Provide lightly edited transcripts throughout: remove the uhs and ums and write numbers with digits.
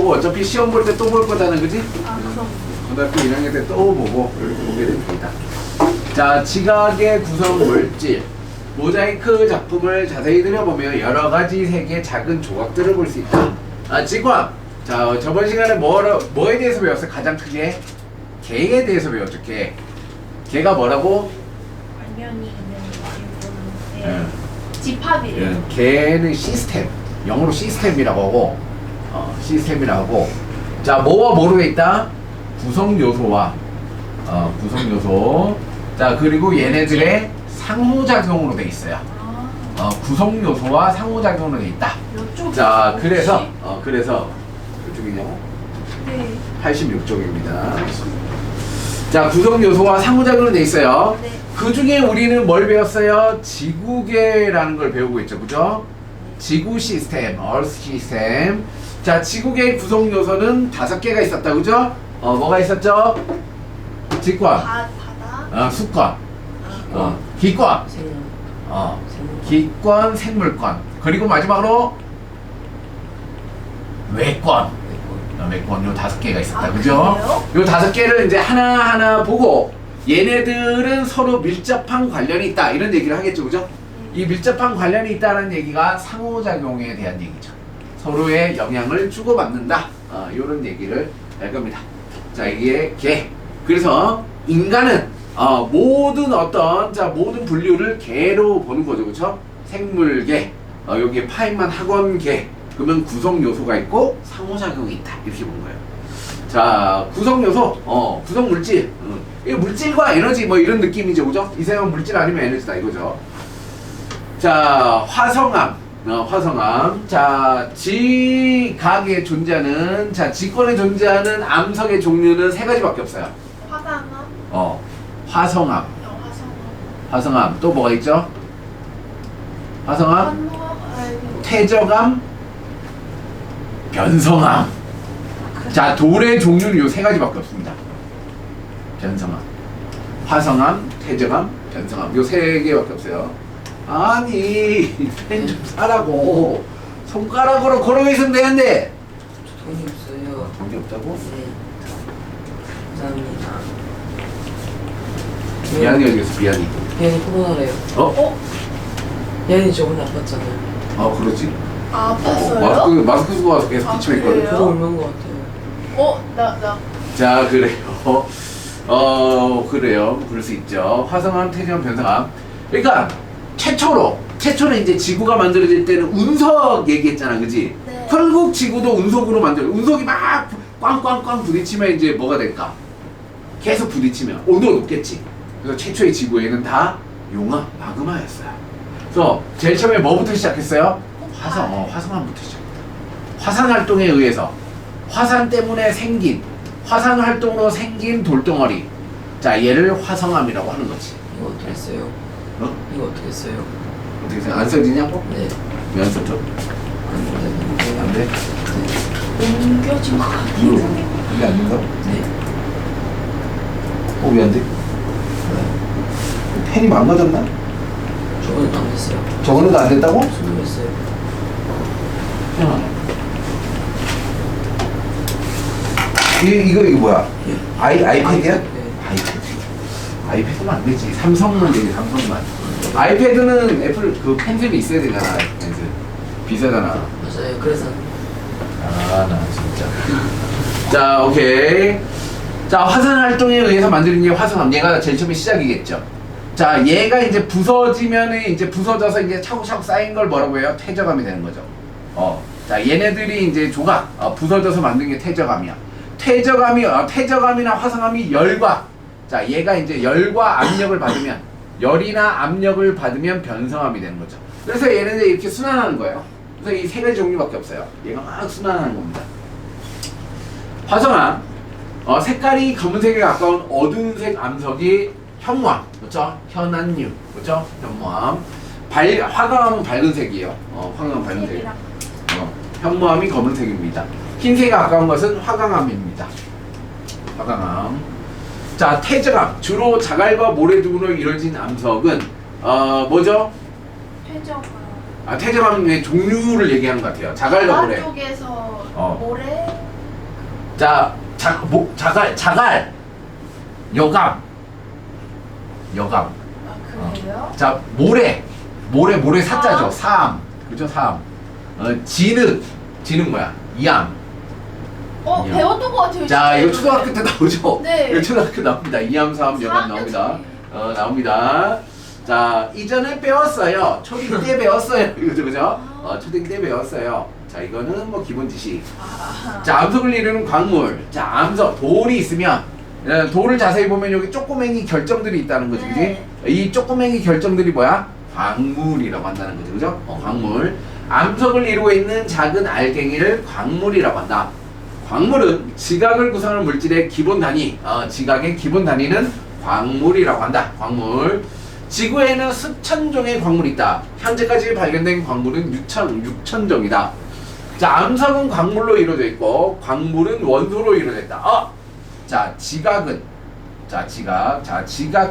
뭐 어차피 시험 볼 때 또 볼 거잖아, 그지? 아, 그럼. 고등학교 1학년 때 또 보고 이렇게 보게 됩니다. 자, 지각의 구성 물질. 모자이크 작품을 자세히 들여보면 여러 가지 색의 작은 조각들을 볼 수 있다. 아, 직관. 자, 저번 시간에 뭐에 대해서 배웠어요? 가장 크게 개에 대해서 배웠죠. 개. 개가 뭐라고? 알면이 있는 예. 집합이에요. 예, 개는 시스템. 영어로 시스템이라고 하고, 시스템이라고 하고. 자, 뭐와 뭐로 돼 있다? 구성 요소와 구성 요소. 자, 그리고 얘네들의 상호작용으로 돼 있어요. 구성 요소와 상호작용으로 돼 있다. 이쪽. 자, 그래서 이쪽이냐고? 네. 86쪽입니다. 자, 구성 요소와 상호작용으로 돼 있어요. 네. 그 중에 우리는 뭘 배웠어요? 지구계라는 걸 배우고 있죠, 그죠? 지구 시스템, Earth 시스템. 자, 지구계의 구성 요소는 5개가 있었다, 그죠? 뭐가 있었죠? 직관, 바다. 수관, 기관, 생명. 기권, 생물권. 그리고 마지막으로 외권. 외권 요 5개가 있었다, 아, 그죠? 그래요? 요 5개를 이제 하나하나 보고 얘네들은 서로 밀접한 관련이 있다 이런 얘기를 하겠죠, 그죠? 이 밀접한 관련이 있다는 얘기가 상호작용에 대한 얘기죠. 서로의 영향을 주고받는다. 이런 얘기를 할 겁니다. 자, 이게 개. 그래서 인간은 모든 모든 분류를 개로 보는 거죠, 그렇죠? 생물계. 여기에 파인만 학원계. 그러면 구성 요소가 있고 상호작용이 있다. 이렇게 본 거예요. 자, 구성 요소, 구성 물질. 이게 물질과 에너지 뭐 이런 느낌이죠, 그죠? 이 세상은 물질 아니면 에너지다 이거죠. 자, 화성암. 화성암. 자, 지각에 존재하는, 지권에 존재하는 암석의 종류는 3가지밖에 없어요. 화강암. 화성암. 화성암. 또 뭐가 있죠? 화성암, 퇴적암, 변성암. 자, 돌의 종류는 요 3가지밖에 없습니다. 변성암. 화성암, 퇴적암, 변성암. 요 3개밖에 없어요. 아니, 펜 좀 사라고. 손가락으로 걸어 있으면 되는데. 돈이 없어요. 돈이 없다고? 네. 감사합니다. 미안이 어디 갔어, 미안이. 얘는 코로나래요. 얘는 저번에 아팠잖아요. 그렇지. 아팠어요? 마스크 쓰고 와서 계속 기침했거든. 그래요? 그거 얼마인 것 같아요. 나. 자, 그래요. 그래요. 그럴 수 있죠. 화성암, 태저암, 변성암. 그러니까 최초로 이제 지구가 만들어질 때는 운석 얘기했잖아, 그지? 네. 결국 지구도 운석으로 운석이 막 꽝꽝꽝 부딪히면 이제 뭐가 될까? 계속 부딪히면 온도가 높겠지. 그래서 최초의 지구에는 다 용암, 마그마였어요. 그래서 제일 처음에 뭐부터 시작했어요? 화성암부터 시작했다. 화산 활동에 의해서 화산 때문에 생긴 화산 활동으로 생긴 돌덩어리. 자, 얘를 화성암이라고 하는 거지. 이거 어떻게 써요? 이거 어떻게 써요? 어떻게 생각? 안 써지냐고? 네. 왜 안 써져? 안 돼? 옮겨진 것 같아요. 이게 안 된다고? 네. 왜 안 돼? 펜이 망가졌나? 저번에도 안 됐어요. 저번에도 안 됐다고? 수능했어요. 이거 뭐야? 예. 아이패드야? 네. 아이패드는 안 되지. 삼성만 되지, 삼성만. 아이패드는 애플 그 펜슬이 있어야 되잖아. 펜슬. 비싸잖아. 맞아요. 그래서 나 진짜. 자, 오케이. 자, 화산 활동에 의해서 만드는 게 화성암. 얘가 제일 처음에 시작이겠죠. 자, 얘가 이제 부서지면은 이제 부서져서 이제 차곡차곡 쌓인 걸 뭐라고 해요? 퇴적암이 되는 거죠. 자, 얘네들이 이제 조각, 부서져서 만든 게 퇴적암이야. 퇴적암이나 화성암이 열과, 자, 얘가 이제 열과 압력을 받으면, 열이나 압력을 받으면 변성암이 되는 거죠. 그래서 얘네들 이렇게 순환하는 거예요. 그래서 이 3가지 종류밖에 없어요. 얘가 막 순환하는 겁니다. 화성암, 색깔이 검은색에 가까운 어두운색 암석이 현무암, 그렇죠? 현안류, 그렇죠? 현무암. 화강암은 밝은색이에요. 화강암 밝은색. 현무암이 검은색입니다. 흰색에 가까운 것은 화강암입니다. 화강암. 자, 퇴적암. 주로 자갈과 모래 등으로 이루어진 암석은 뭐죠? 퇴적암. 퇴적암의 종류를 얘기하는 것 같아요. 자갈과 모래. 쪽에서 어. 모래. 자, 자갈, 여감. 아 그래요? 자, 모래 사자죠. 사암. 그죠? 사암. 진흙 뭐야? 이암. 이암. 배웠던 것 같아요. 자, 이거 진짜. 초등학교 때 나오죠? 네. 이거 초등학교 때 나옵니다. 이암, 사암, 여감 나옵니다. 나옵니다. 자, 이전에 배웠어요. 초딩 때 배웠어요. 그죠? 초딩 때 배웠어요. 자, 이거는 뭐 기본 지식. 자, 암석을 이루는 광물. 자, 암석, 돌이 있으면 돌을 자세히 보면 여기 쪼꼬맹이 결정들이 있다는 거지, 그지? 네. 이 쪼꼬맹이 결정들이 뭐야? 광물이라고 한다는 거지, 그죠? 광물. 암석을 이루고 있는 작은 알갱이를 광물이라고 한다. 광물은 지각을 구성하는 물질의 기본 단위, 지각의 기본 단위는 광물이라고 한다. 광물. 지구에는 수천 종의 광물이 있다. 현재까지 발견된 광물은 6천 종이다. 자, 암석은 광물로 이루어져 있고 광물은 원소로 이루어져 있다. 자, 지각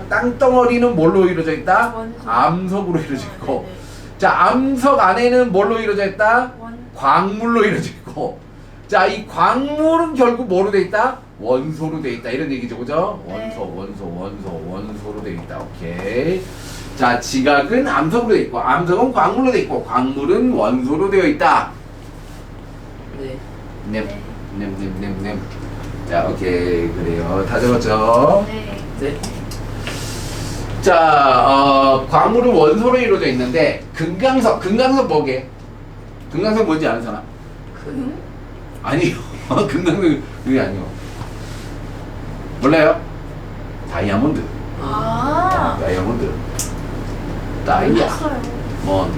땅덩어리는 뭘로 이루어져 있다? 원소. 암석으로 이루어져 있고. 네네. 자, 암석 안에는 뭘로 이루어져 있다? 원. 광물로 이루어져 있고. 자, 이 광물은 결국 뭐로 돼 있다? 원소로 돼 있다. 이런 얘기죠, 그죠? 네. 원소로 돼 있다. 오케이. 자, 지각은 암석으로 돼 있고, 암석은 광물로 돼 있고, 광물은 원소로 되어 있다. 네. Nem. 자, 오케이. 그래요. 다 적었죠? 네. 네. 자, 광물은 원소로 이루어져 있는데, 금강석 뭐게? 금강석 뭔지 아는 사람? 그 아니요. 금강석 그게 아니요. 몰라요? 다이아몬드. 다이아몬드. 몰랐어요.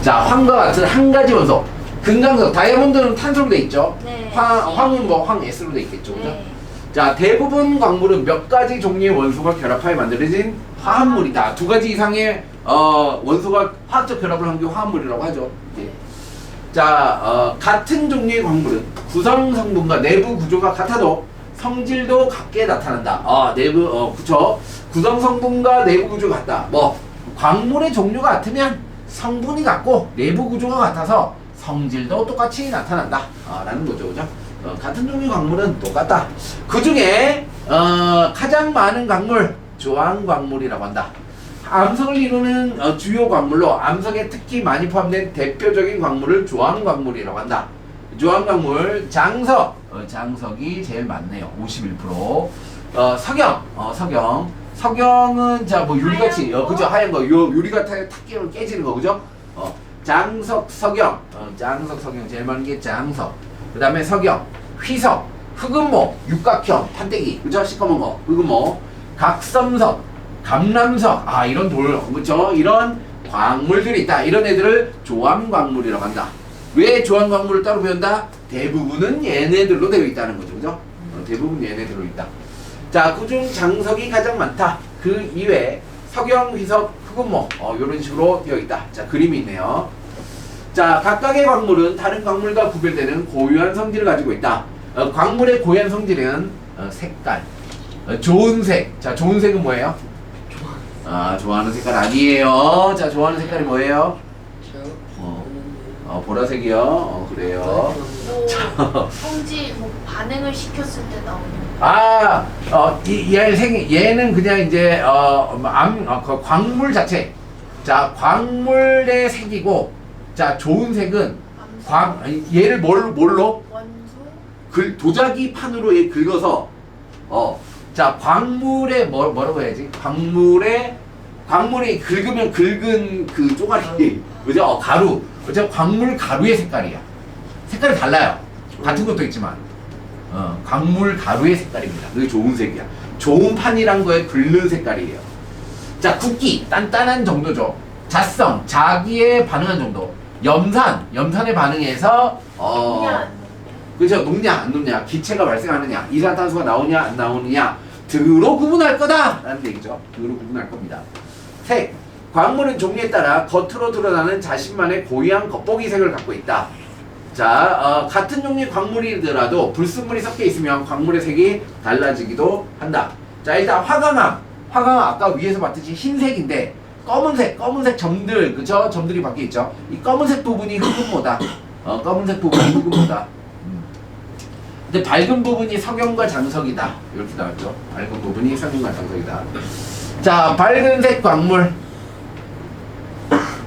자, 황과 같은 한 가지 원소. 금강석, 다이아몬드는 탄소로 돼 있죠. 네. 황은 뭐 황S로 돼 있겠죠, 그죠? 네. 자, 대부분 광물은 몇 가지 종류의 원소가 결합하여 만들어진 화합물이다. 두 가지 이상의 원소가 화학적 결합을 한 게 화합물이라고 하죠. 예. 자, 같은 종류의 광물은 구성 성분과 내부 구조가 같아도 성질도 같게 나타난다. 그쵸. 구성 성분과 내부 구조가 같다. 광물의 종류가 같으면 성분이 같고 내부 구조가 같아서 성질도 똑같이 나타난다. 라는 거죠, 그죠? 같은 종류의 광물은 똑같다. 그 중에 가장 많은 광물, 조항광물이라고 한다. 암석을 이루는 주요 광물로 암석에 특히 많이 포함된 대표적인 광물을 조항광물이라고 한다. 조항광물, 장석이 제일 많네요. 51%. 석영은 자 뭐 유리같이 그죠? 하얀 거 유리가 탁 깨지는 거 그죠? 석영 제일 많은 게 장석. 그 다음에 석영, 휘석, 흑은모, 육각형, 판때기 그죠? 시커먼 거 흑은모, 각섬석, 감람석 이런 돌 그죠? 이런 광물들이 있다. 이런 애들을 조항광물이라고 한다. 왜 조항광물을 따로 배운다? 대부분은 얘네들로 되어 있다는 거죠, 그죠? 대부분 얘네들로 있다. 자, 그중 장석이 가장 많다. 그 이외에 석영, 휘석, 흑은모 이런 식으로 되어 있다. 자, 그림이 있네요. 자, 각각의 광물은 다른 광물과 구별되는 고유한 성질을 가지고 있다. 광물의 고유한 성질은 색깔, 좋은 색. 자, 좋은 색은 뭐예요? 좋아하는 색깔 아니에요. 자, 좋아하는 색깔이 뭐예요? 보라색이요. 그래요. 성질 반응을 시켰을 때 나오는. 얘는 그냥 이제 광물 자체. 자, 광물의 색이고, 자, 좋은 색은 얘를 뭘로? 원소? 도자기 판으로 얘 긁어서 자, 광물에 뭐라고 해야지? 광물이 긁으면 긁은 그 쪼가리, 그죠? 가루. 그죠? 광물 가루의 색깔이야. 색깔이 달라요. 같은 것도 있지만. 광물 가루의 색깔입니다. 그게 좋은 색이야. 좋은 판이란 거에 긁는 색깔이에요. 자, 굵기, 단단한 정도죠. 자성, 자기에 반응한 정도. 염산에 반응해서 그죠? 녹냐 안 녹냐, 기체가 발생하느냐, 이산화탄소가 나오냐 안 나오느냐 등으로 구분할 거다 라는 얘기죠. 등으로 구분할 겁니다. 색, 광물은 종류에 따라 겉으로 드러나는 자신만의 고유한 겉보기 색을 갖고 있다. 자, 같은 종류의 광물이더라도 불순물이 섞여 있으면 광물의 색이 달라지기도 한다. 자, 일단 화강암 아까 위에서 봤듯이 흰색인데 검은색 점들, 그죠? 점들이 밖에 있죠. 이 검은색 부분이 흑은모다. 검은색 부분이 흑은모다. 근데 밝은 부분이 석영과 장석이다. 이렇게 나왔죠. 밝은 부분이 석영과 장석이다. 자, 밝은색 광물.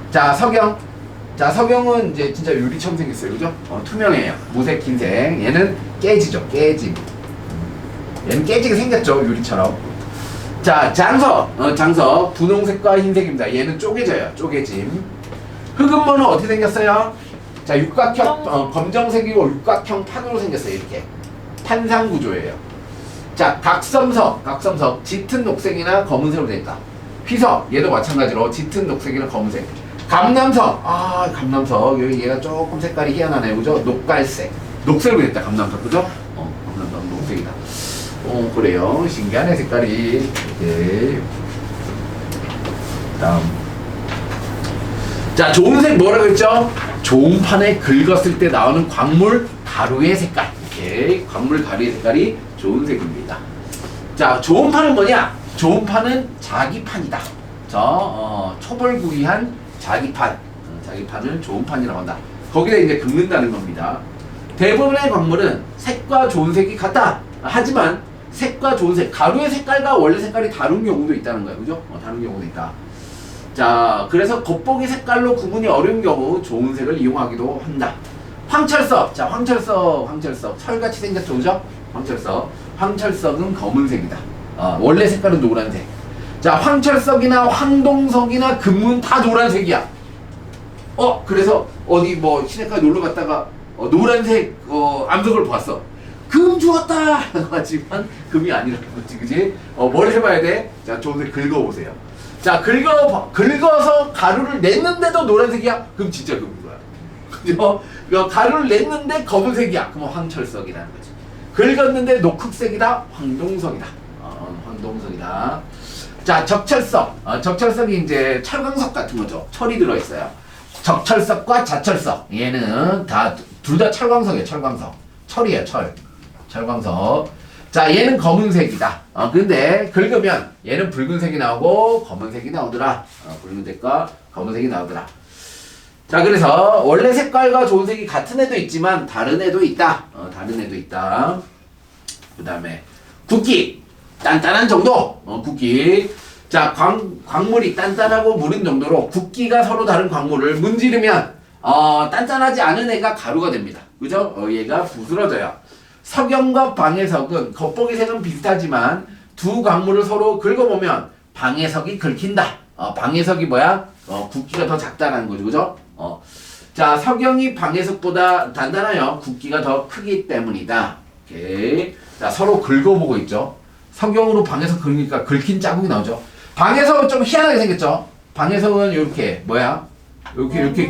자, 석영. 자, 석영은 이제 진짜 유리처럼 생겼어요. 그죠? 투명해요. 무색, 흰색. 얘는 깨지죠. 깨짐. 얘는 깨지게 생겼죠. 유리처럼. 자, 장석. 장석. 분홍색과 흰색입니다. 얘는 쪼개져요. 쪼개짐. 흑은모는 어떻게 생겼어요? 자, 육각형, 검정색이고 육각형 판으로 생겼어요. 이렇게. 탄산 구조예요. 자, 각섬석. 각섬석. 짙은 녹색이나 검은색으로 되어 있다. 휘석. 얘도 마찬가지로 짙은 녹색이나 검은색. 감남석. 감남석. 여기 얘가 조금 색깔이 희한하네요. 그죠? 녹갈색. 녹색으로 됐다. 감남석. 그죠? 감남석. 녹색이다. 그래요. 신기하네, 색깔이. 네. 다음. 자, 좋은 색 뭐라고 했죠? 좋은 판에 긁었을 때 나오는 광물 가루의 색깔. 이렇게 광물 가루의 색깔이 좋은 색입니다. 자, 좋은 판은 뭐냐? 좋은 판은 자기판이다. 초벌구이한 자기판. 자기판을 좋은 판이라고 한다. 거기다 이제 긁는다는 겁니다. 대부분의 광물은 색과 좋은 색이 같다. 하지만 색과 좋은 색, 가루의 색깔과 원래 색깔이 다른 경우도 있다는 거예요. 그죠? 다른 경우도 있다. 자, 그래서 겉보기 색깔로 구분이 어려운 경우 좋은 색을 이용하기도 한다. 황철석. 자, 황철석. 철같이 생겼죠. 그죠? 황철석은 검은색이다. 원래 색깔은 노란색. 자, 황철석이나 황동석이나 금문 다 노란색이야. 그래서 어디 뭐 시내가에 놀러 갔다가 노란색 암석을 봤어. 금 주었다! 하지만 금이 아니라는 거지, 그지? 뭘 해봐야 돼? 자, 좋은 색 긁어보세요. 자, 긁어서 가루를 냈는데도 노란색이야? 그럼 진짜 금인 거야. 그죠? 가루를 냈는데 검은색이야? 그럼 황철석이라는 거지. 긁었는데 녹흑색이다? 황동석이다. 황동석이다. 자, 적철석. 적철석이 이제 철광석 같은 거죠. 철이 들어있어요. 적철석과 자철석. 얘는 둘 다 철광석이에요. 철광석. 철이에요. 철광석. 자, 얘는 검은색이다. 근데 긁으면 얘는 붉은색이 나오고 검은색이 나오더라. 붉은색과 검은색이 나오더라. 자, 그래서 원래 색깔과 좋은 색이 같은 애도 있지만 다른 애도 있다. 다른 애도 있다. 그 다음에 굵기. 단단한 정도. 굵기. 자, 광물이 단단하고 무른 정도로 굵기가 서로 다른 광물을 문지르면 단단하지 않은 애가 가루가 됩니다. 그죠? 얘가 부스러져요. 석영과 방해석은 겉보기 색은 비슷하지만 두 광물을 서로 긁어보면 방해석이 긁힌다. 방해석이 뭐야? 굵기가 더 작다는 거죠. 그죠? 자, 석영이 방해석보다 단단하여 굵기가 더 크기 때문이다. 오케이. 자, 서로 긁어보고 있죠. 석영으로 방해석 긁으니까 긁힌 자국이 나오죠. 방해석은 좀 희한하게 생겼죠. 방해석은 이렇게 뭐야? 이렇게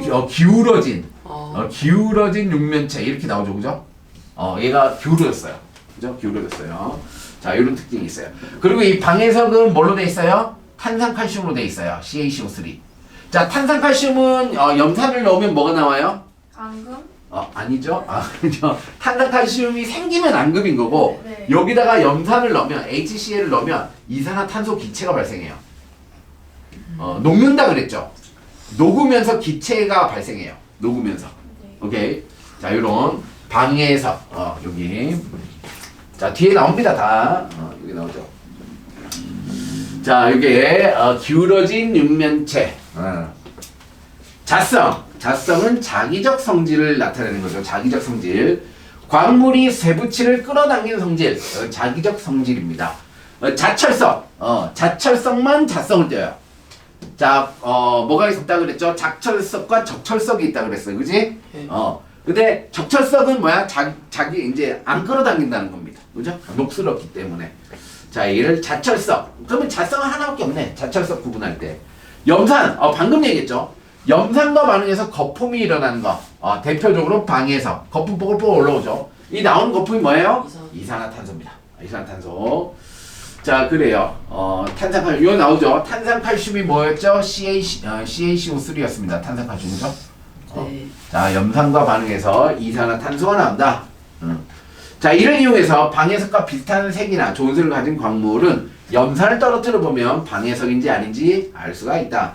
기울어진 육면체 이렇게 나오죠. 그죠? 얘가 기울어졌어요. 그죠? 기울어졌어요. 자, 이런 특징이 있어요. 그리고 이 방해석은 뭘로 돼 있어요? 탄산칼슘으로 돼 있어요. CaCO3. 자, 탄산칼슘은 염산을 넣으면 뭐가 나와요? 앙금? 아니죠. 아니죠. 탄산칼슘이 생기면 앙금인 거고 네. 여기다가 염산을 넣으면 HCl을 넣으면 이산화탄소 기체가 발생해요. 녹는다 그랬죠. 녹으면서 기체가 발생해요. 녹으면서. 네. 오케이. 자, 요런 방해석. 여기. 자, 뒤에 나옵니다. 다. 여기 나오죠. 자, 이게 기울어진 육면체. 자성. 자성은 자기적 성질을 나타내는 거죠. 자기적 성질. 광물이 쇠붙이를 끌어당기는 성질. 자기적 성질입니다. 자철석. 자철석만 자성을 떼어요. 자, 뭐가 있었다 그랬죠? 작철석과 적철석이 있다 그랬어요. 그지? 근데 적철석은 뭐야? 자기 이제 안 끌어당긴다는 겁니다. 그죠? 녹슬었기 때문에. 자, 얘를 자철석. 그러면 자성은 하나밖에 없네. 자철석 구분할 때. 염산. 방금 얘기했죠? 염산과 반응해서 거품이 일어나는 거. 대표적으로 방해석. 거품 뽀글뽀글 올라오죠. 이 나오는 거품이 뭐예요? 이산화탄소입니다. 이산화탄소. 자, 그래요. 탄산칼슘. 이거 나오죠? 탄산칼슘이 뭐였죠? CaCO3였습니다. 탄산칼슘이죠? 네. 자, 염산과 반응해서 이산화탄소가 나온다. 자, 이를 이용해서 방해석과 비슷한 색이나 좋은 색을 가진 광물은 염산을 떨어뜨려 보면 방해석인지 아닌지 알 수가 있다.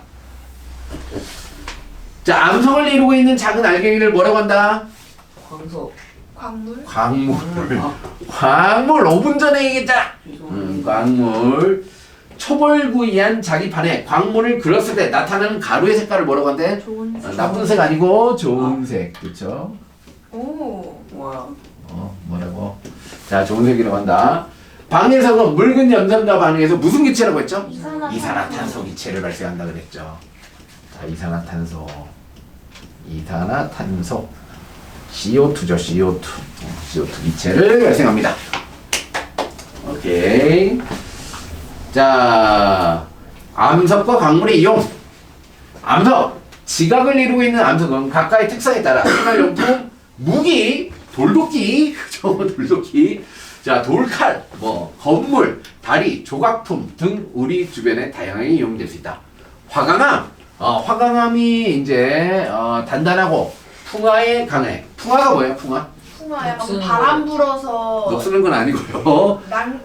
자, 암석을 이루고 있는 작은 알갱이를 뭐라고 한다? 광석. 광물? 광물. 아, 광물 5분 전에 얘기했잖아. 죄송합니다. 광물. 초벌구이한 자기판에 광물을 그렸을 때 나타나는 가루의 색깔을 뭐라고 한대? 좋은 나쁜 색 아니고 좋은 색. 그쵸? 오. 뭐야? 뭐라고? 자, 좋은 색이라고 한다. 방에서는 묽은 염산과 반응해서 무슨 기체라고 했죠? 이산화탄소 기체를 발생한다 그랬죠. 자, 이산화탄소. 이산화탄소. CO2죠, CO2. CO2 기체를 발생합니다. 오케이. 자, 암석과 광물의 이용. 암석. 지각을 이루고 있는 암석은 각각의 특성에 따라 생활용품, 무기, 돌도끼, 그죠? 돌도끼. 자, 돌칼, 건물, 다리, 조각품 등 우리 주변에 다양하게 이용될 수 있다. 화강암. 화강암이 이제 단단하고 풍화에 강해. 풍화가 뭐예요? 풍화? 풍화 약간 녹슬는 바람 불어서 녹슬는 건 아니고요.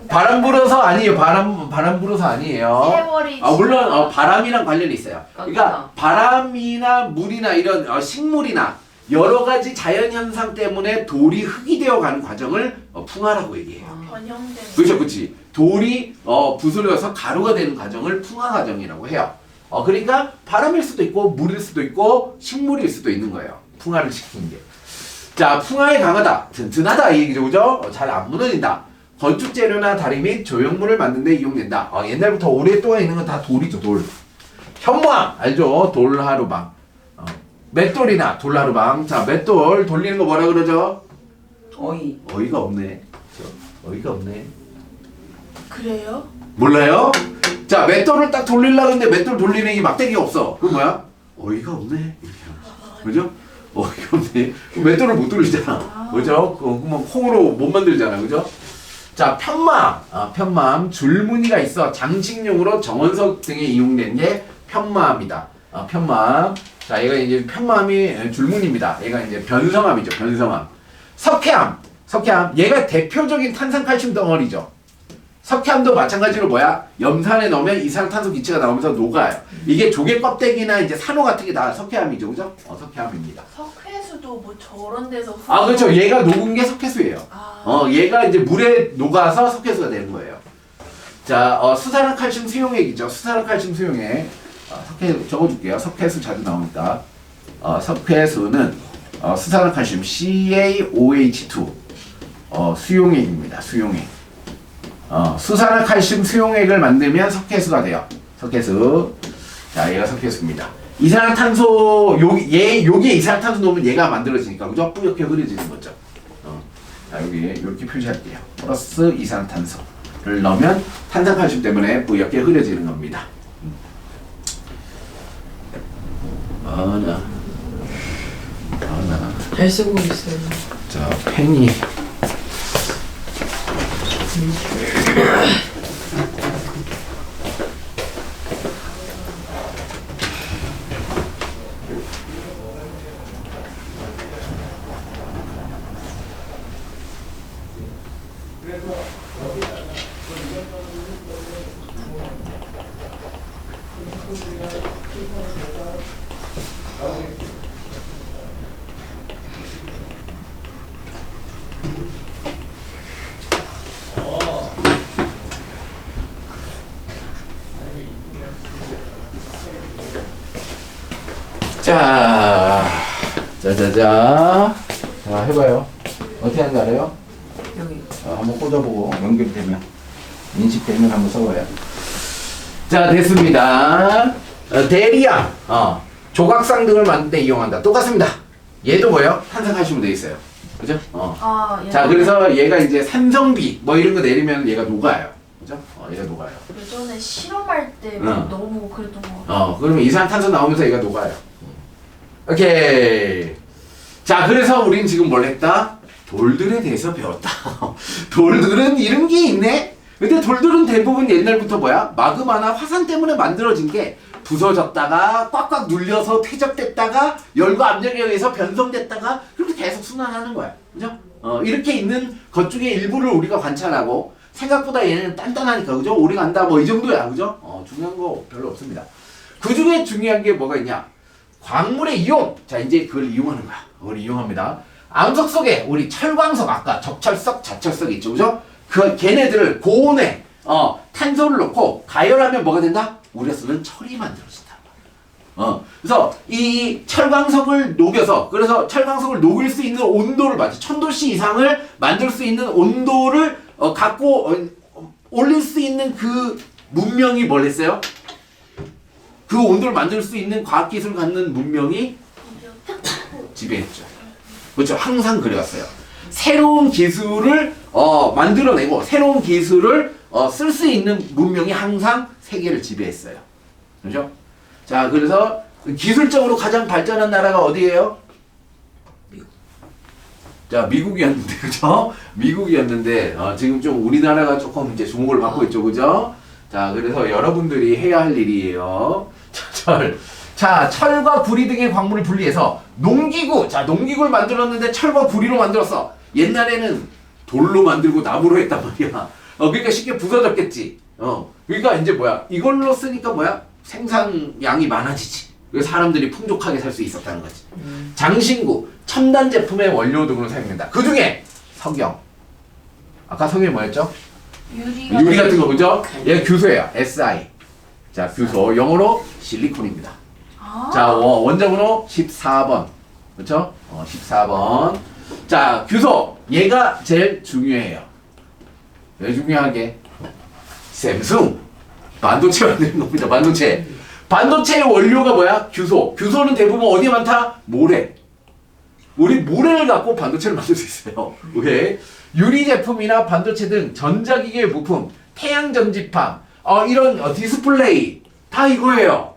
바람 불어서 아니에요. 바람 불어서 아니에요. 세월이 물론 바람이랑 관련이 있어요. 그러니까 바람이나 물이나 이런 식물이나 여러 가지 자연 현상 때문에 돌이 흙이 되어 가는 과정을 풍화라고 얘기해요. 변형된 그렇죠, 그렇지. 돌이 부스러져서 가루가 되는 과정을 풍화 과정이라고 해요. 그러니까 바람일 수도 있고 물일 수도 있고 식물일 수도 있는 거예요. 풍화를 시키는 게. 자, 풍화에 강하다, 튼튼하다 이 얘기죠, 그죠? 잘 안 무너진다. 건축 재료나 다리 및 조형물을 만드는 데 이용된다. 옛날부터 오랫동안 있는 건 다 돌이죠, 돌. 현무암 알죠? 돌하루방. 맷돌이나 돌하루방. 자, 맷돌 돌리는 거 뭐라 그러죠? 어이가 없네. 어이가 없네. 그래요? 몰라요? 자, 맷돌을 딱 돌리려고 했는데 맷돌 돌리는 게 막대기가 없어. 그럼 뭐야? 어이가 없네. 이렇게 하는 거죠. 그죠? 어이가 없네. 맷돌을 못 돌리잖아. 그죠? 그럼 콩으로 못 만들잖아. 그죠? 자, 편마암. 편마암. 줄무늬가 있어 장식용으로 정원석 등에 이용된 게 편마암이다. 편마암. 자, 얘가 이제 편마암이 줄무늬입니다. 얘가 이제 변성암이죠. 변성암. 석회암. 석회암. 얘가 대표적인 탄산칼슘 덩어리죠. 석회암도 마찬가지로 뭐야? 염산에 넣으면 이산화탄소 기체가 나오면서 녹아요. 이게 조개 껍데기나 이제 산호 같은 게 다 석회암이죠, 그죠? 석회암입니다. 석회수도 뭐 저런 데서 그렇죠. 얘가 녹은 게 석회수예요. 얘가 이제 물에 녹아서 석회수가 되는 거예요. 자, 수산화칼슘 수용액이죠. 수산화칼슘 수용액. 석회 적어줄게요. 석회수 자주 나오니까. 석회수는 수산화칼슘 CaOH2 수용액입니다. 수용액. 수산화칼슘 수용액을 만들면 석회수가 돼요. 석회수. 자, 얘가 석회수입니다. 이산화탄소, 여기에 이산화탄소 넣으면 얘가 만들어지니까, 그죠? 뿌옇게 흐려지는 거죠. 자, 여기, 이렇게 표시할게요. 플러스 이산화탄소를 넣으면 탄산칼슘 때문에 뿌옇게 흐려지는 겁니다. 잘 쓰고 있어요. 자, 펜이. 자, 해봐요. 어떻게 하는지 알아요? 여기. 한번 꽂아보고 연결되면 인식되면 한번 써봐요. 자, 됐습니다. 대리암, 조각상 등을 만들 때 이용한다. 똑같습니다. 얘도 뭐예요? 탄산칼슘으로 돼 있어요. 그죠? 자, 그래서 얘가 이제 산성비 뭐 이런 거 내리면 얘가 녹아요. 그죠? 얘가 녹아요. 예전에 실험할 때 응. 너무 그랬던 거 같아요. 그러면 이산탄소 나오면서 얘가 녹아요. 오케이. 자, 그래서 우린 지금 뭘 했다? 돌들에 대해서 배웠다. 돌들은 이런 게 있네? 근데 돌들은 대부분 옛날부터 뭐야? 마그마나 화산 때문에 만들어진 게 부서졌다가 꽉꽉 눌려서 퇴적됐다가 열과 압력에 의해서 변성됐다가 그렇게 계속 순환하는 거야. 그죠? 이렇게 있는 것 중에 일부를 우리가 관찰하고 생각보다 얘는 단단하니까, 그죠? 오래 간다, 뭐 이 정도야, 그죠? 중요한 거 별로 없습니다. 그 중에 중요한 게 뭐가 있냐? 광물의 이용! 자, 이제 그걸 이용하는 거야. 그걸 이용합니다. 암석 속에 우리 철광석 아까 적철석, 자철석 있죠, 그죠? 그 걔네들을 고온에 탄소를 넣고 가열하면 뭐가 된다? 우리가 쓰는 철이 만들어진다. 그래서 이 철광석을 녹여서 그래서 철광석을 녹일 수 있는 온도를 맞춰 1000도씨 이상을 만들 수 있는 온도를 갖고 올릴 수 있는 그 문명이 뭘 했어요? 그 온도를 만들 수 있는 과학기술을 갖는 문명이 지배했죠. 그렇죠. 항상 그래왔어요. 새로운 기술을 만들어내고 새로운 기술을 쓸 수 있는 문명이 항상 세계를 지배했어요. 그렇죠? 자, 그래서 기술적으로 가장 발전한 나라가 어디예요? 미국. 자, 미국이었는데, 그죠? 미국이었는데, 지금 좀 우리나라가 조금 이제 주목을 받고 있죠, 그죠? 자, 그래서 여러분들이 해야 할 일이에요. 자, 철과 구리 등의 광물을 분리해서 농기구. 자, 농기구를 만들었는데 철과 구리로 만들었어. 옛날에는 돌로 만들고 나무로 했단 말이야. 그러니까 쉽게 부서졌겠지. 그러니까 이제 뭐야? 이걸로 쓰니까 뭐야? 생산량이 많아지지. 그래서 사람들이 풍족하게 살 수 있었다는 거지. 장신구, 첨단 제품의 원료 등으로 사용된다. 그 중에 석영. 아까 석영이 뭐였죠? 유리 같은 거, 그죠? 얘 규소예요. SI. 자, 규소. 영어로 실리콘입니다. 자, 원자번호 14번. 그렇죠? 14번. 자, 규소. 얘가 제일 중요해요. 왜 중요하게? 샘숭. 반도체 만드는 겁니다. 반도체. 반도체의 원료가 뭐야? 규소. 규소는 대부분 어디에 많다? 모래. 우리 모래를 갖고 반도체를 만들 수 있어요. 오케이. 유리 제품이나 반도체 등 전자기계 부품, 태양 전지판, 이런 디스플레이 다 이거예요.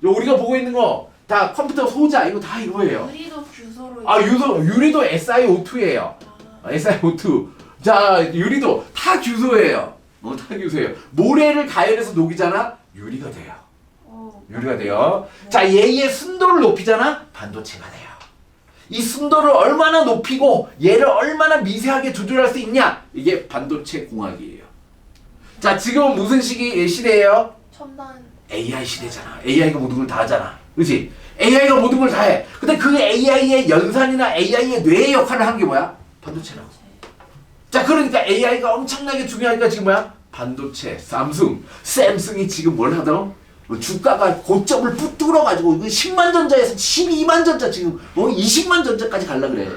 우리가 보고 있는 거 다 컴퓨터 소자 이거 다 이거예요. 유리도 규소로. 유리도 SiO2예요. SiO2. 자, 유리도 다 규소예요. 다 규소예요. 모래를 가열해서 녹이잖아. 유리가 돼요. 유리가 돼요. 자, 얘의 순도를 높이잖아. 반도체가 돼요. 이 순도를 얼마나 높이고 얘를 얼마나 미세하게 조절할 수 있냐? 이게 반도체 공학이에요. 자, 지금은 무슨 시대예요? 첨단. AI 시대잖아. AI가 모든 걸 다 하잖아. 그렇지? AI가 모든 걸 다 해. 근데 그 AI의 연산이나 AI의 뇌의 역할을 하는 게 뭐야? 반도체라고. 자, 그러니까 AI가 엄청나게 중요하니까 지금 뭐야? 반도체, 샘숭이 지금 뭘 하더라? 주가가 고점을 뚫어가지고 10만 전자에서 12만 전자 지금 20만 전자까지 갈라 그래.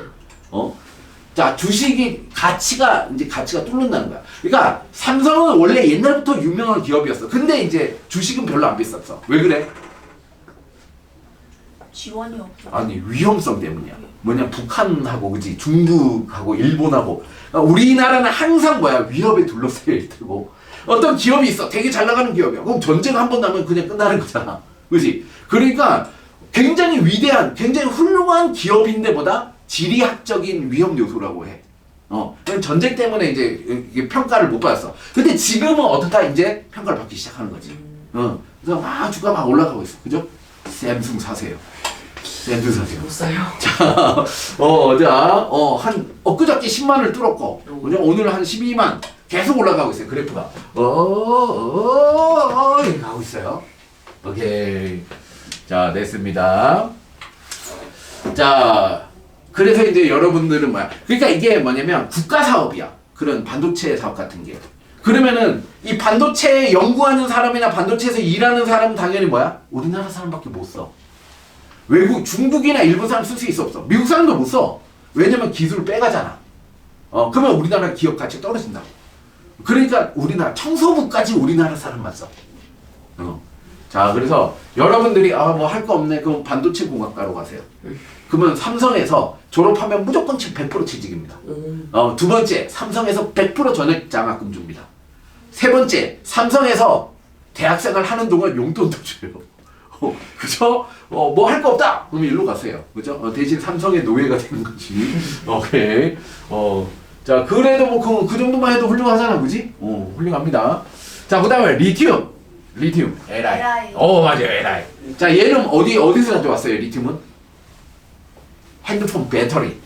자, 주식이 가치가 뚫는다는 거야. 그러니까 삼성은 원래 옛날부터 유명한 기업이었어. 근데 이제 주식은 별로 안 비쌌어. 왜 그래? 지원이 없어. 아니, 위험성 때문이야. 뭐냐, 북한하고 그지, 중국하고 일본하고 우리나라는 항상 뭐야, 위협에 둘러싸여 있고. 어떤 기업이 있어. 되게 잘 나가는 기업이야. 그럼 전쟁 한 번 나면 그냥 끝나는 거잖아. 그지? 그러니까 굉장히 위대한, 굉장히 훌륭한 기업인데보다 지리학적인 위험 요소라고 해. 전쟁 때문에 이제 이게 평가를 못 받았어. 근데 지금은 어떻다 이제 평가를 받기 시작하는 거지. 그래서 막 주가 막 올라가고 있어. 그죠? 샘숭 사세요. 샘숭 사세요. 못 사요. 자, 한 엊그저께 10만을 뚫었고, 그죠? 오늘 한 12만. 계속 올라가고 있어요. 그래프가. 이렇게 가고 있어요. 오케이. 자, 됐습니다. 자, 그래서 이제 여러분들은 뭐야? 그러니까 이게 뭐냐면 국가 사업이야. 그런 반도체 사업 같은 게. 그러면은 이 반도체 연구하는 사람이나 반도체에서 일하는 사람은 당연히 뭐야? 우리나라 사람밖에 못 써. 외국, 중국이나 일본 사람 쓸 수 있어 없어? 미국 사람도 못 써. 왜냐면 기술을 빼가잖아. 그러면 우리나라 기업 가치가 떨어진다고. 그러니까 우리나라 청소부까지 우리나라 사람만 써. 자, 그래서 여러분들이 뭐 할 거 없네. 그럼 반도체 공학과로 가세요. 그러면 삼성에서 졸업하면 무조건 100% 취직입니다. 두 번째, 삼성에서 100% 전액 장학금 줍니다. 세 번째, 삼성에서 대학생활 하는 동안 용돈도 줘요. 그죠? 뭐 할 거 없다. 그럼 일로 가세요. 그죠? 대신 삼성의 노예가 되는 거지. 오케이. 자, 그래도 뭐 그 정도만 해도 훌륭하잖아, 그지? 훌륭합니다. 자, 그 다음에 리튬, LI. 맞아요, LI. 자, 얘는 어디서 가져왔어요, 리튬은? 핸드폰 배터리.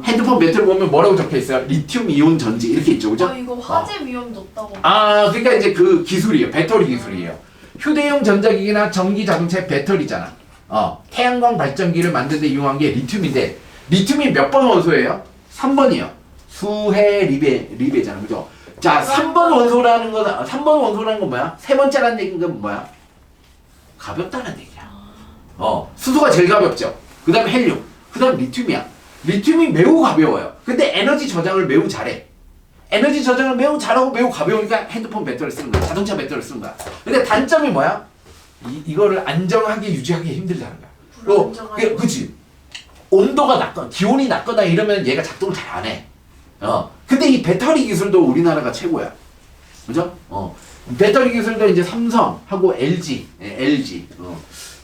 핸드폰 배터리 보면 뭐라고 적혀 있어요? 리튬 이온 전지 이렇게 있죠, 그죠? 이거 화재 위험 높다고. 그러니까 이제 그 기술이에요, 배터리 기술이에요. 휴대용 전자기기나 전기 자동차의 배터리잖아. 태양광 발전기를 만드는 데 이용한 게 리튬인데, 리튬이 몇 번 원소예요? 3번이요. 수해 리베잖아. 그죠? 자, 3번 원소라는 거는 3번 원소라는 건 뭐야? 세 번째라는 얘기인 건 뭐야? 가볍다는 얘기야. 수소가 제일 가볍죠. 그다음 헬륨. 그다음 리튬이야. 리튬이 매우 가벼워요. 근데 에너지 저장을 매우 잘해. 에너지 저장을 매우 잘하고 매우 가벼우니까 핸드폰 배터리 쓰는 거야. 자동차 배터리 쓰는 거야. 근데 단점이 뭐야? 이거를 안정하게 유지하기 힘들다는 거야. 그치? 온도가 낮거나 기온이 낮거나 이러면 얘가 작동을 잘 안 해. 근데 이 배터리 기술도 우리나라가 최고야. 그죠? 배터리 기술도 이제 삼성하고 LG.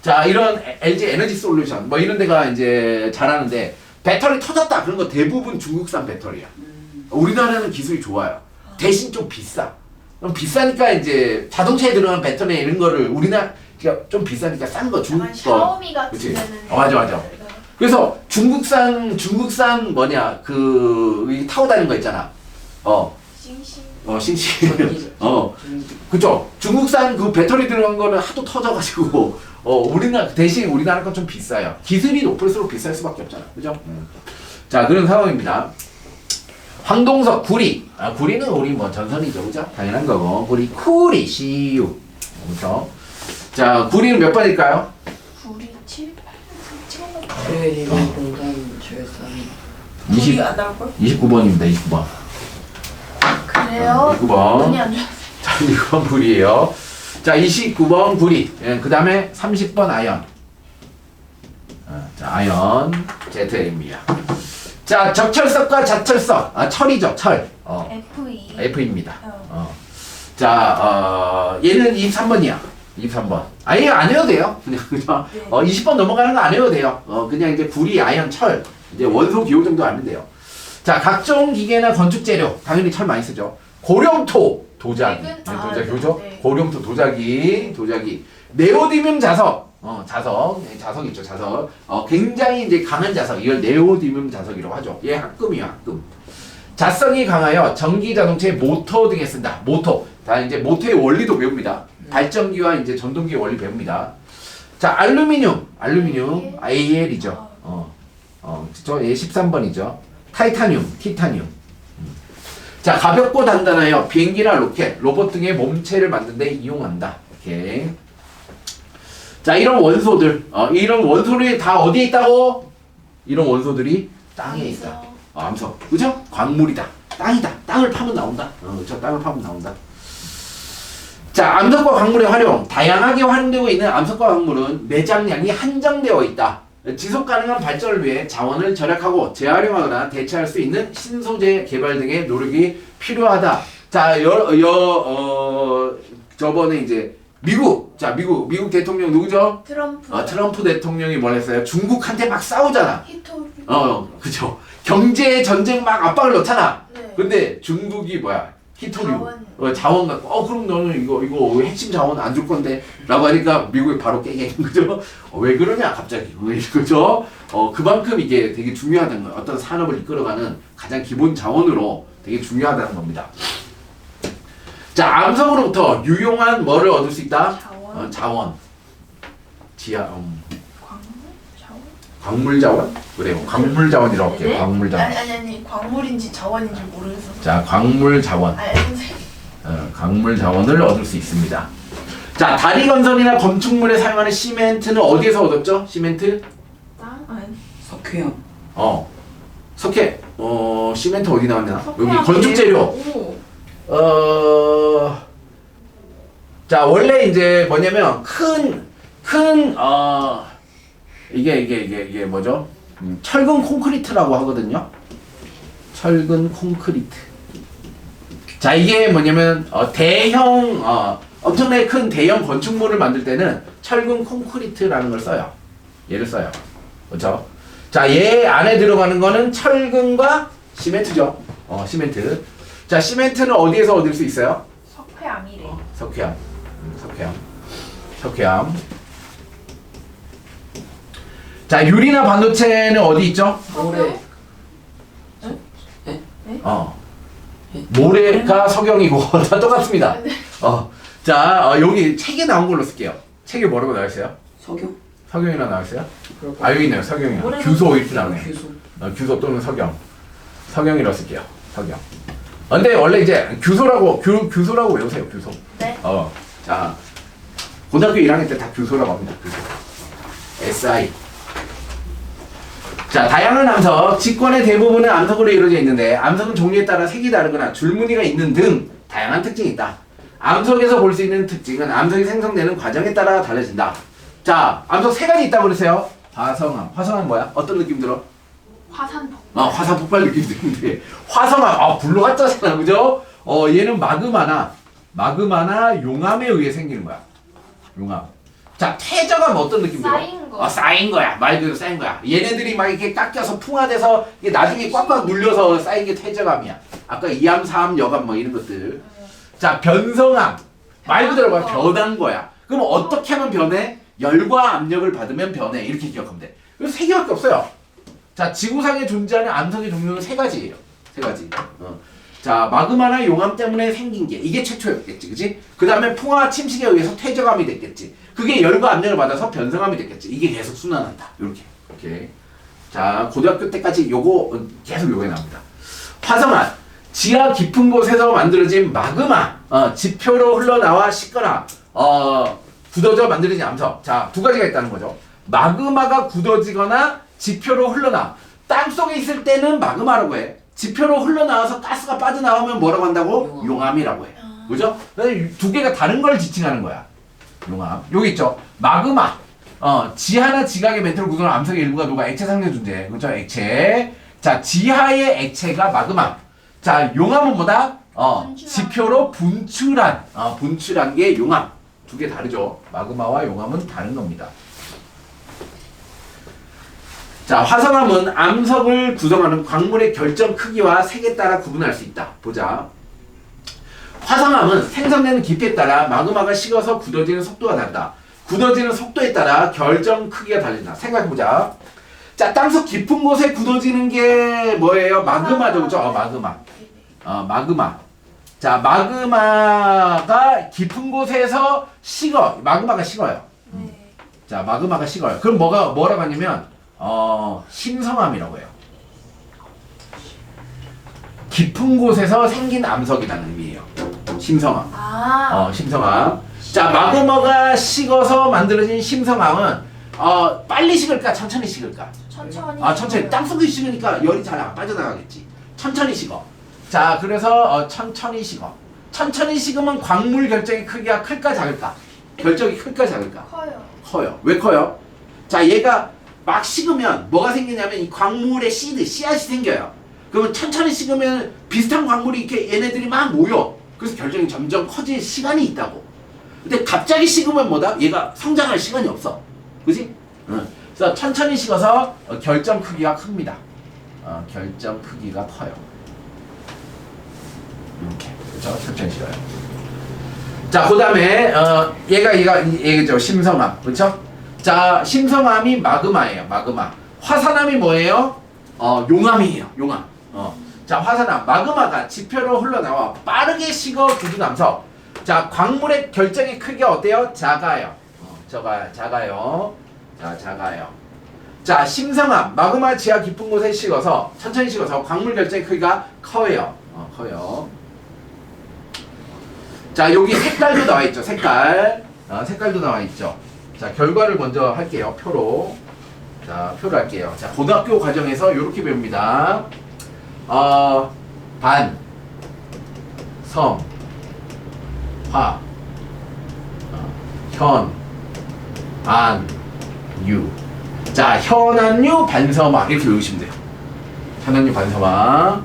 자, 이런 LG 에너지 솔루션 뭐 이런 데가 이제 잘하는데 배터리 터졌다 그런 거 대부분 중국산 배터리야. 우리나라는 기술이 좋아요. 대신 좀 비싸. 그럼 비싸니까 이제 자동차에 들어가는 배터리 이런 거를 우리나라 좀 비싸니까 싼 거 중국 거. 샤오미 같은 그치? 데는 맞아. 그래서 중국산 그 타고 다니는 거 있잖아. 싱싱. 싱싱. 그쵸. 중국산 그 배터리 들어간 거는 하도 터져가지고 대신 우리나라 건 좀 비싸요. 기술이 높을수록 비쌀 수밖에 없잖아. 그죠? 자, 그런 상황입니다. 황동석 구리. 구리는 우리 뭐 전선이죠. 그죠? 당연한 거고. 구리 CU. 그렇죠? 자, 구리는 몇 번일까요? 구리 7, 8, 7번. 수해리는 공단 절산. 20, 안 나올 걸? 29번입니다. 29번. 그래요? 29번. 눈이 안 좋아. 자, 29번 구리예요. 자, 29번 구리. 그 다음에 30번 아연. 자, 아연 ZL입니다. 자, 적철석과 자철석. 철이죠, 철. FE. F입니다. 자, 얘는 23번이야. 23번. 아예 안 해도 돼요. 그냥 20번 넘어가는 거 안 해도 돼요. 그냥 이제 구리, 아연, 철. 이제 원소 기호 정도 알면 돼요. 자, 각종 기계나 건축 재료. 당연히 철 많이 쓰죠. 고령토, 도자기. 도자기, 그죠? 네. 고령토, 도자기. 네오디뮴 자석. 자석 있죠, 자석. 굉장히 이제 강한 자석. 이걸 네오디뮴 자석이라고 하죠. 얘 합금이에요, 합금. 자성이 강하여 전기 자동차의 모터 등에 쓴다. 모터. 다 이제 모터의 원리도 배웁니다. 발전기와 이제 전동기의 원리 배웁니다. 자, 알루미늄. AL이죠. 얘 13번이죠. 티타늄. 자, 가볍고 단단하여 비행기나 로켓, 로봇 등의 몸체를 만드는 데 이용한다. 이렇게. 자, 이런 원소들. 이런 원소들이 다 어디에 있다고? 이런 원소들이 땅에 있다. 암석. 그죠? 광물이다. 땅이다. 땅을 파면 나온다. 그죠? 땅을 파면 나온다. 자, 암석과 광물의 활용. 다양하게 활용되고 있는 암석과 광물은 매장량이 한정되어 있다. 지속 가능한 발전을 위해 자원을 절약하고 재활용하거나 대체할 수 있는 신소재 개발 등의 노력이 필요하다. 자, 저번에 이제 미국 대통령 누구죠? 트럼프. 트럼프 대통령이 뭘 했어요? 중국한테 막 싸우잖아. 히토리. 그쵸. 경제 전쟁 막 압박을 넣잖아. 네. 근데 중국이 뭐야? 히토류. 자원. 자원 갖고, 그럼 너는 이거 핵심 자원 안 줄 건데? 라고 하니까 미국이 바로 깨갱, 그죠? 왜 그러냐, 갑자기. 그죠? 그만큼 이게 되게 중요하다는 거예요. 어떤 산업을 이끌어가는 가장 기본 자원으로 되게 중요하다는 겁니다. 자, 암석으로부터 유용한 뭐를 얻을 수 있다? 자원. 자원. 광물? 자원? 광물 자원? 그래요. 광물 자원이라고 할게요. 네? 광물 자원. 아니 광물인지 자원인지 모르겠어. 자, 광물 자원. 선생님. 광물 자원을 얻을 수 있습니다. 자, 다리 건설이나 건축물에 사용하는 시멘트는 어디에서 얻었죠? 시멘트? 땅? 아니. 석회암. 석회. 시멘트 어디 나왔냐? 여기 석회암. 건축 재료. 오. 자, 원래 이제 뭐냐면 이게 뭐죠? 철근 콘크리트라고 하거든요. 철근 콘크리트. 자, 이게 뭐냐면 대형 엄청나게 큰 대형 건축물을 만들 때는 철근 콘크리트라는 걸 써요. 얘를 써요. 그렇죠? 자, 얘 안에 들어가는 거는 철근과 시멘트죠. 시멘트. 자, 시멘트는 어디에서 얻을 수 있어요? 석회암이래. 석회암. 자, 유리나 반도체는 어디 있죠? 모래. 모래가 석영이고 다 똑같습니다. 자, 여기 책에 나온 걸로 쓸게요. 책에 뭐라고 나와 있어요? 석유. 석영이라 나와 있어요? 그럴 거야. 여기 있네요. 석영이요. 모래는 규소 이렇게 나오네요. 규소. 규소 또는 석영. 석영이라고 쓸게요. 석영. 근데 원래 이제 규소라고 외우세요. 규소. 네. 자, 고등학교 1학년 때 다 규소라고 합니다. 규소. SI. 자, 다양한 암석. 직권의 대부분은 암석으로 이루어져 있는데 암석은 종류에 따라 색이 다르거나 줄무늬가 있는 등 다양한 특징이 있다. 암석에서 볼 수 있는 특징은 암석이 생성되는 과정에 따라 달라진다. 자, 암석 세 가지 있다고 그랬어요. 화성암. 화성암 뭐야? 어떤 느낌 들어? 화산 폭발. 화산 폭발 느낌 드는데 화성암. 불로 같잖아, 그죠? 얘는 마그마나 용암에 의해 생기는 거야. 용암. 자, 퇴적암 어떤 느낌 들어? 쌓인 거. 쌓인 거야. 말 그대로 쌓인 거야. 얘네들이 막 이렇게 깎여서 풍화돼서 이게 나중에 꽉꽉 눌려서 쌓인 게 퇴적암이야. 아까 이암, 사암, 여암 뭐 이런 것들. 자, 변성암. 말 그대로 막 변한 거야. 그럼 어떻게 하면 변해? 열과 압력을 받으면 변해. 이렇게 기억하면 돼. 그래서 세 개밖에 없어요. 자, 지구상에 존재하는 암석의 종류는 세 가지예요. 세 가지. 자, 마그마나 용암 때문에 생긴 게 이게 최초였겠지, 그지? 그 다음에 풍화와 침식에 의해서 퇴적암이 됐겠지. 그게 열과 압력을 받아서 변성암이 됐겠지. 이게 계속 순환한다. 요렇게. 오케이. 자, 고등학교 때까지 요거 계속 요게 나옵니다. 화성암. 지하 깊은 곳에서 만들어진 마그마. 지표로 흘러나와 식거나 굳어져 만들어진 암석. 자, 두 가지가 있다는 거죠. 마그마가 굳어지거나 지표로 흘러나. 땅속에 있을 때는 마그마라고 해. 지표로 흘러나와서 가스가 빠져나오면 뭐라고 한다고? 용암이라고 해. 그죠? 두 개가 다른 걸 지칭하는 거야. 용암. 여기 있죠. 마그마. 지하나 지각의 멘트를 구성하는 암석의 일부가 녹아 액체 상태 존재. 그렇죠? 액체. 자, 지하의 액체가 마그마. 자, 용암은 뭐다? 지표로 분출한 게 용암. 두 개 다르죠. 마그마와 용암은 다른 겁니다. 자, 화성암은 암석을 구성하는 광물의 결정 크기와 색에 따라 구분할 수 있다. 보자. 화성암은 생성되는 깊이에 따라 마그마가 식어서 굳어지는 속도가 다르다. 굳어지는 속도에 따라 결정 크기가 달린다. 생각해보자. 자, 땅속 깊은 곳에 굳어지는 게 뭐예요? 마그마죠, 그죠? 마그마. 자, 마그마가 깊은 곳에서 식어. 마그마가 식어요. 자, 마그마가 식어요. 그럼 뭐라고 하냐면 심성암이라고 해요. 깊은 곳에서 생긴 암석이라는 의미예요. 심성암. 심성암. 자, 마그마가 식어서 만들어진 심성암은 빨리 식을까 천천히 식을까? 천천히. 땅속에 식으니까 열이 잘 안 빠져나가겠지. 천천히 식어. 자, 그래서 천천히 식어. 천천히 식으면 광물 결정의 크기가 클까 작을까? 결정이 클까 작을까? 커요. 왜 커요? 자, 얘가 막 식으면 뭐가 생기냐면 이 광물의 씨앗이 생겨요. 그러면 천천히 식으면 비슷한 광물이 이렇게 얘네들이 막 모여. 그래서 결정이 점점 커질 시간이 있다고. 근데 갑자기 식으면 뭐다? 얘가 성장할 시간이 없어. 그지? 그래서 천천히 식어서 결정 크기가 큽니다. 결정 크기가 커요. 이렇게. 그렇죠? 천천히 식어요. 자, 그 다음에 얘가죠. 심성암. 그렇죠? 자, 심성암이 마그마예요. 마그마. 화산암이 뭐예요? 용암이에요. 용암. 자, 화산암. 마그마가 지표로 흘러나와 빠르게 식어 굳은 암석. 자, 광물의 결정의 크기가 어때요? 작아요. 작아요. 자, 작아요. 자, 심성암. 마그마 지하 깊은 곳에 식어서 천천히 식어서 광물 결정의 크기가 커요. 커요. 자, 여기 색깔도 나와 있죠. 색깔도 나와 있죠. 자, 결과를 먼저 할게요. 표로. 자, 표로 할게요. 자, 고등학교 과정에서 이렇게 배웁니다. 반, 성, 화, 현, 안, 유. 자, 현안유, 반서마. 이렇게 외우시면 돼요. 현안유, 반서마.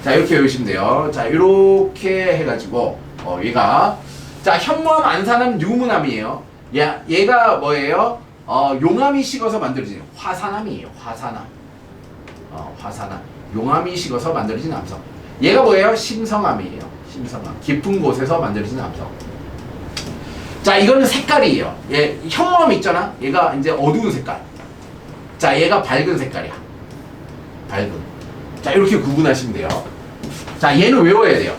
자, 이렇게 외우시면 돼요. 자, 이렇게 해가지고, 얘가. 자, 현무암, 안산암, 유문암이에요. 얘가 뭐예요? 용암이 식어서 만들어진 화산암이에요. 화산암. 용암이 식어서 만들어진 암석. 얘가 뭐예요? 심성암이에요. 심성암. 깊은 곳에서 만들어진 암석. 자, 이거는 색깔이에요. 얘 현무암 있잖아. 얘가 이제 어두운 색깔. 자, 얘가 밝은 색깔이야. 밝은. 자, 이렇게 구분하시면 돼요. 자, 얘는 외워야 돼요.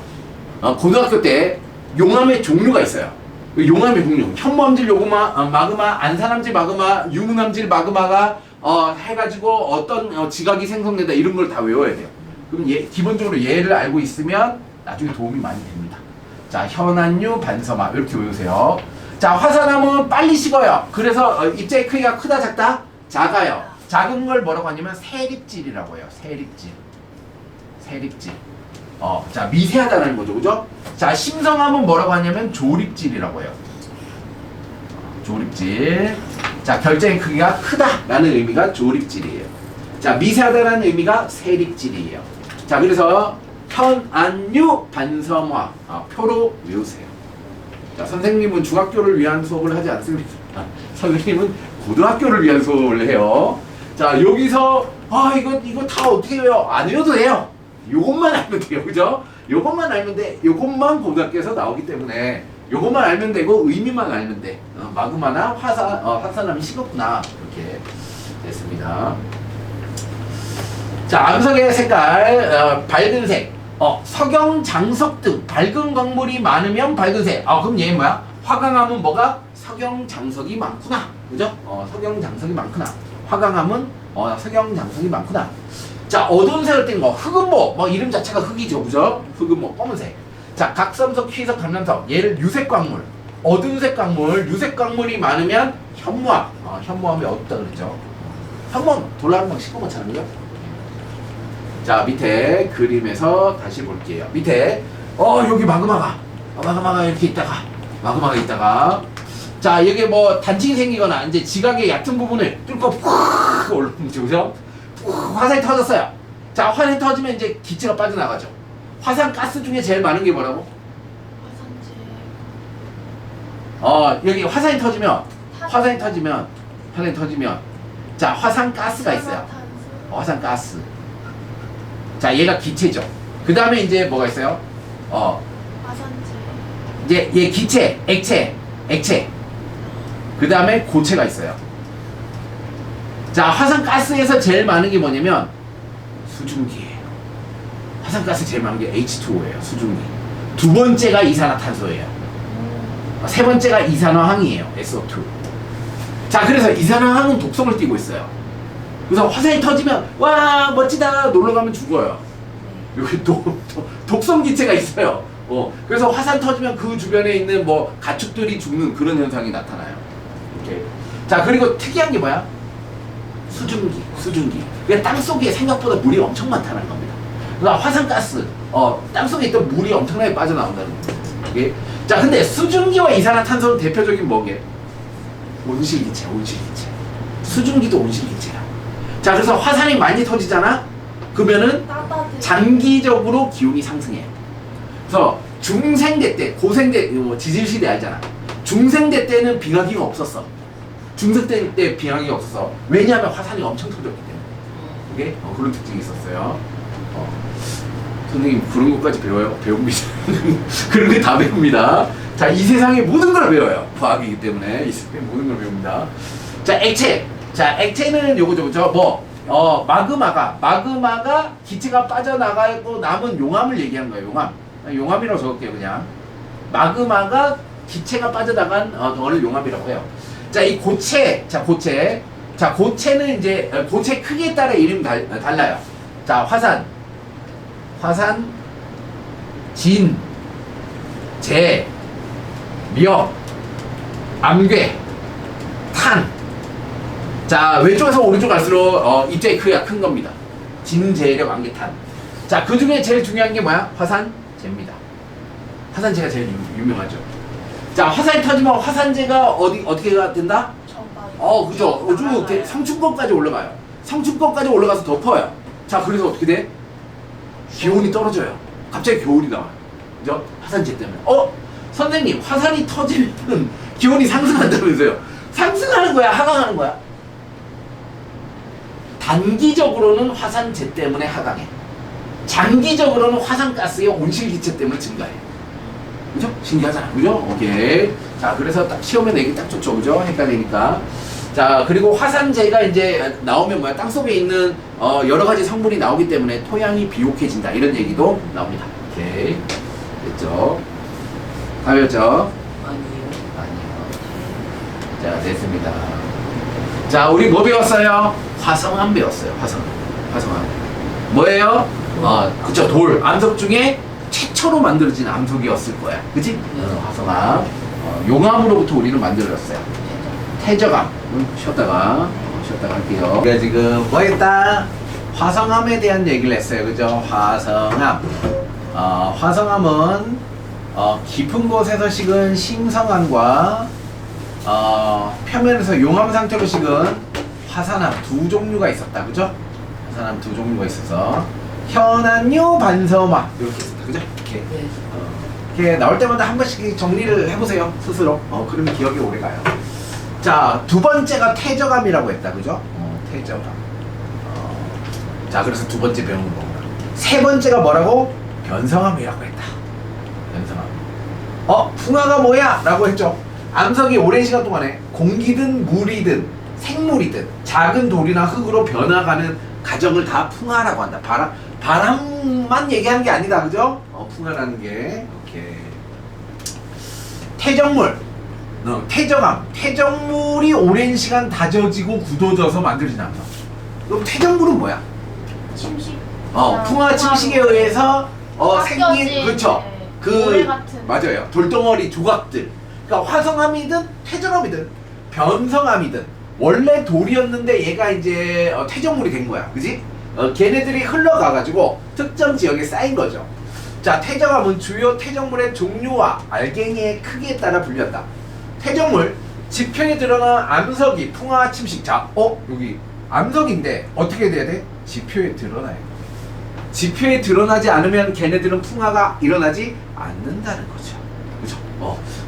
고등학교 때 용암의 종류가 있어요. 용암의 종류. 현무암질 마그마, 안산암질 마그마, 유문암질 마그마가 해가지고 어떤 지각이 생성된다 이런 걸 다 외워야 돼요. 그럼 기본적으로 얘를 알고 있으면 나중에 도움이 많이 됩니다. 자, 현안류 반서마 이렇게 외우세요. 자, 화산암은 빨리 식어요. 그래서 입자의 크기가 크다 작다? 작아요. 작은 걸 뭐라고 하냐면 세립질이라고 해요. 세립질. 자, 미세하다는 거죠. 그죠? 자, 심성암은 뭐라고 하냐면 조립질이라고 해요. 조립질. 자, 결정의 크기가 크다라는 의미가 조립질이에요. 자, 미세하다라는 의미가 세립질이에요. 자, 그래서 현안류 반섬화 표로 외우세요. 자, 선생님은 중학교를 위한 수업을 하지 않습니다. 선생님은 고등학교를 위한 수업을 해요. 자, 여기서 이거 다 어떻게 외워? 안 외워도 돼요. 요것만 알면 돼요. 그죠? 요것만 알면 돼. 요것만 고등학교에서 나오기 때문에 요것만 알면 되고 의미만 알면 돼. 마그마나 화산암이 식었구나. 이렇게 됐습니다. 자, 암석의 색깔 밝은 색. 석영, 장석 등 밝은 광물이 많으면 밝은 색. 그럼 얘 뭐야? 화강암은 뭐가? 석영, 장석이 많구나. 그죠? 석영, 장석이 많구나. 화강암은 석영, 장석이 많구나. 자, 어두운 색을 띈 거. 흑은모. 이름 자체가 흑이죠. 그죠? 흑은모. 검은색. 자, 각섬석, 휘석, 감람석. 얘를 유색 광물. 어두운 색 광물. 유색 광물이 많으면 현무암. 현무암이 어둡다 그랬죠. 한번 돌아가는 시커멓잖아요. 그죠? 자, 밑에 그림에서 다시 볼게요. 밑에 여기 마그마가 이렇게 있다가 자, 여기 뭐 단층이 생기거나 이제 지각의 얕은 부분을 뚫고 푹 올라오죠. 그죠? 화산이 터졌어요. 자, 화산이 터지면 이제 기체가 빠져나가죠. 화산 가스 중에 제일 많은 게 뭐라고? 여기 화산이 터지면 자, 화산 가스가 있어요. 화산 가스. 자, 얘가 기체죠. 그 다음에 이제 뭐가 있어요? 이제 얘 기체, 액체. 그 다음에 고체가 있어요. 자, 화산가스에서 제일 많은 게 뭐냐면 수증기예요. 화산가스 제일 많은 게 H2O예요. 수증기. 두 번째가 이산화탄소예요. 세 번째가 이산화황이에요. SO2. 자, 그래서 이산화황은 독성을 띠고 있어요. 그래서 화산이 터지면 와 멋지다 놀러가면 죽어요. 여기 독성 기체가 있어요. 그래서 화산 터지면 그 주변에 있는 뭐 가축들이 죽는 그런 현상이 나타나요. 이렇게. 자, 그리고 특이한 게 뭐야? 수증기. 그러니까 땅 속에 생각보다 물이 엄청 많다는 겁니다. 그러니까 화산가스, 땅 속에 있던 물이 엄청나게 빠져나온다는 겁니다. 이게. 자, 근데 수증기와 이산화탄소는 대표적인 뭐게? 온실기체. 수증기도 온실기체야. 자, 그래서 화산이 많이 터지잖아? 그러면은 장기적으로 기온이 상승해요. 그래서 중생대 때, 고생대, 지질시대 알잖아. 중생대 때는 빙하기가 없었어. 중생대 때 빙하기가 없었어. 왜냐하면 화산이 엄청 터졌기 때문에. 그게 그런 특징이 있었어요. 선생님 그런 것까지 배워요? 배웁니다. 그런 게 다 배웁니다. 자, 이 세상의 모든 걸 배워요. 과학이기 때문에 이 세상의 모든 걸 배웁니다. 자, 액체. 자, 액체는 요거죠. 마그마가 기체가 빠져나가고 남은 용암을 얘기한 거예요. 용암이라고 적을게요. 그냥 마그마가 기체가 빠져나간 덩어리를 용암이라고 해요. 자, 이 고체. 자, 고체는 이제 고체 크기에 따라 이름이 달라요. 자, 화산, 진, 재, 며, 암괴, 탄. 자, 왼쪽에서 오른쪽 갈수록 입자의 크기가 큰 겁니다. 진재력, 암괴탄. 자, 그 중에 제일 중요한 게 뭐야? 화산재입니다. 화산재가 제일 유명하죠. 자, 화산이 터지면 화산재가 어떻게 된다? 그죠. 쭉 성층권까지 올라가요. 성층권까지 올라가서 덮어요. 자, 그래서 어떻게 돼? 기온이 떨어져요. 갑자기 겨울이 나와요. 그죠? 화산재 때문에. 선생님, 화산이 터지면 기온이 상승한다면서요? 상승하는 거야? 하강하는 거야? 단기적으로는 화산재 때문에 하강해. 장기적으로는 화산가스의 온실기체 때문에 증가해. 그죠? 신기하잖아. 그죠? 오케이. 자, 그래서 딱 시험에 내기 딱 좋죠. 그죠? 헷갈리니까. 자, 그리고 화산재가 이제 나오면 뭐야? 땅속에 있는 여러 가지 성분이 나오기 때문에 토양이 비옥해진다. 이런 얘기도 나옵니다. 오케이. 됐죠? 다 배웠죠? 아니요. 자, 됐습니다. 자, 우리 뭐 배웠어요? 화성암 배웠어요. 화성암. 뭐예요? 그쵸. 돌. 암석 중에 최초로 만들어진 암석이었을 거야. 그치? 화성암. 용암으로부터 우리는 만들어졌어요. 태적암. 쉬었다가 할게요. 우리가 지금 뭐 했다? 화성암에 대한 얘기를 했어요. 그죠? 화성암. 화성암은 깊은 곳에서 식은 심성암과 표면에서 용암 상태로 식은 화산암 두 종류가 있었다. 그죠? 화산암 두 종류가 있어서 현안류 반섬암 이렇게 있었다. 그죠? 이렇게. 네. 이렇게 나올 때마다 한 번씩 정리를 해보세요. 스스로. 그러면 기억이 오래 가요. 자, 두 번째가 태적암이라고 했다. 그죠? 태적암. 자, 그래서 두 번째 배우는 거구나. 세 번째가 뭐라고? 변성암이라고 했다. 변성암. 풍화가 뭐야? 라고 했죠. 암석이 오랜 시간 동안에 공기든 물이든 생물이든 작은 돌이나 흙으로 변화가는 과정을 다 풍화라고 한다. 바람만 얘기하는 게 아니다. 그죠? 풍화라는 게. 이렇게. 태적물. 태적암. 태적물이 오랜 시간 다져지고 굳어져서 만들어진 암석. 그럼 태적물은 뭐야? 침식. 풍화 침식에 의해서 생긴, 그렇죠. 모래 같은. 맞아요. 돌덩어리 조각들. 그러니까 화성암이든 태적암이든 변성암이든 원래 돌이었는데 얘가 이제 태적물이 된 거야. 그지? 걔네들이 흘러가가지고 특정 지역에 쌓인 거죠. 자, 태적암은 주요 태적물의 종류와 알갱이의 크기에 따라 분류한다. 태적물, 지표에 드러난 암석이 풍화 침식. 자, 여기 암석인데 어떻게 돼야 돼? 지표에 드러나야 돼. 지표에 드러나지 않으면 걔네들은 풍화가 일어나지 않는다는 거죠. 그죠?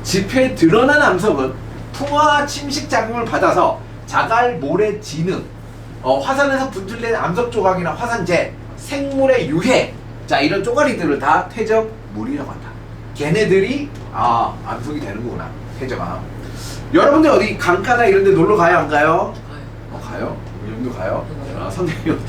지표에 드러난 암석은 풍화 침식 작용을 받아서 자갈, 모래, 진흙, 화산에서 분출된 암석 조각이나 화산재, 생물의 유해, 자, 이런 쪼가리들을 다 태적물이라고 한다. 걔네들이 암석이 되는구나. 태적암. 여러분들 어디 강가나 이런 데 놀러 가요, 안 가요? 가요? 요즘도 가요? 선생님,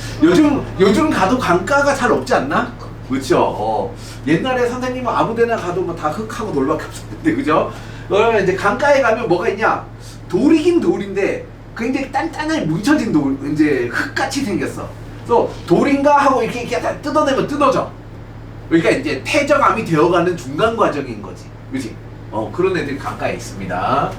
요즘 가도 강가가 잘 없지 않나? 그렇죠. 옛날에 선생님은 아무데나 가도 뭐 다 흙하고 돌밖에 없었는데, 그죠? 그러면 이제 강가에 가면 뭐가 있냐? 돌이긴 돌인데 굉장히 단단하게 뭉쳐진 돌, 이제 흙같이 생겼어. 그래서 돌인가 하고 이렇게 다 뜯어내면 뜯어져. 그러니까 이제 태적암이 되어가는 중간 과정인 거지, 그렇지? 그런 애들이 강가에 있습니다.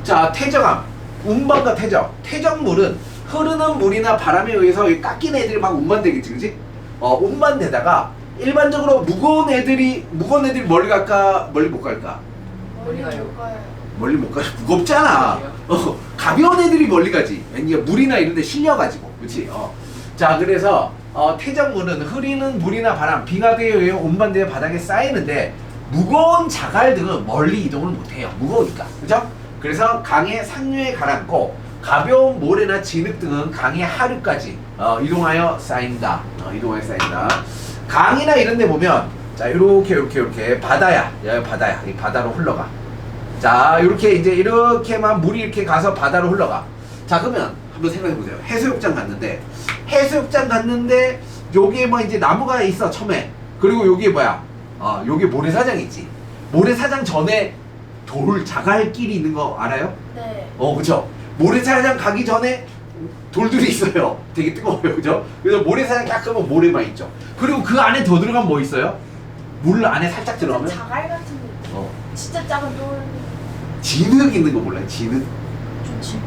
자, 태적암, 운반과 태적. 태적물은 흐르는 물이나 바람에 의해서 깎인 애들이 막 운반되겠지, 그지? 운반되다가 일반적으로 무거운 애들이 멀리 갈까, 멀리 못 갈까? 멀리 가요. 멀리 못 가지. 무겁잖아. 가벼운 애들이 멀리 가지. 왠지 물이나 이런 데 실려가지고, 그치? 자, 그래서 태적물은 흐리는 물이나 바람, 빙하대에 의해 운반되어 바닥에 쌓이는데 무거운 자갈 등은 멀리 이동을 못해요. 무거우니까, 그죠? 그래서 강의 상류에 가라앉고 가벼운 모래나 진흙 등은 강의 하류까지 이동하여 쌓인다. 강이나 이런 데 보면, 자, 이렇게 바다야. 바다야. 이 바다로 흘러가. 자, 이렇게만 물이 이렇게 가서 바다로 흘러가. 자, 그러면 한번 생각해 보세요. 해수욕장 갔는데 여기에 뭐 이제 나무가 있어, 처음에. 그리고 여기에 뭐야? 여기 모래사장 있지. 모래사장 전에 자갈길이 있는 거 알아요? 네. 그쵸? 모래사장 가기 전에 돌들이 있어요. 되게 뜨거워요, 그죠? 그래서 모래사장 딱 가면 모래만 있죠. 그리고 그 안에 더 들어가면 뭐 있어요? 물 안에 살짝 들어가면 자갈 같은 거. 진짜 작은 돌. 진흙 있는 거 몰라요? 진흙? 좋지.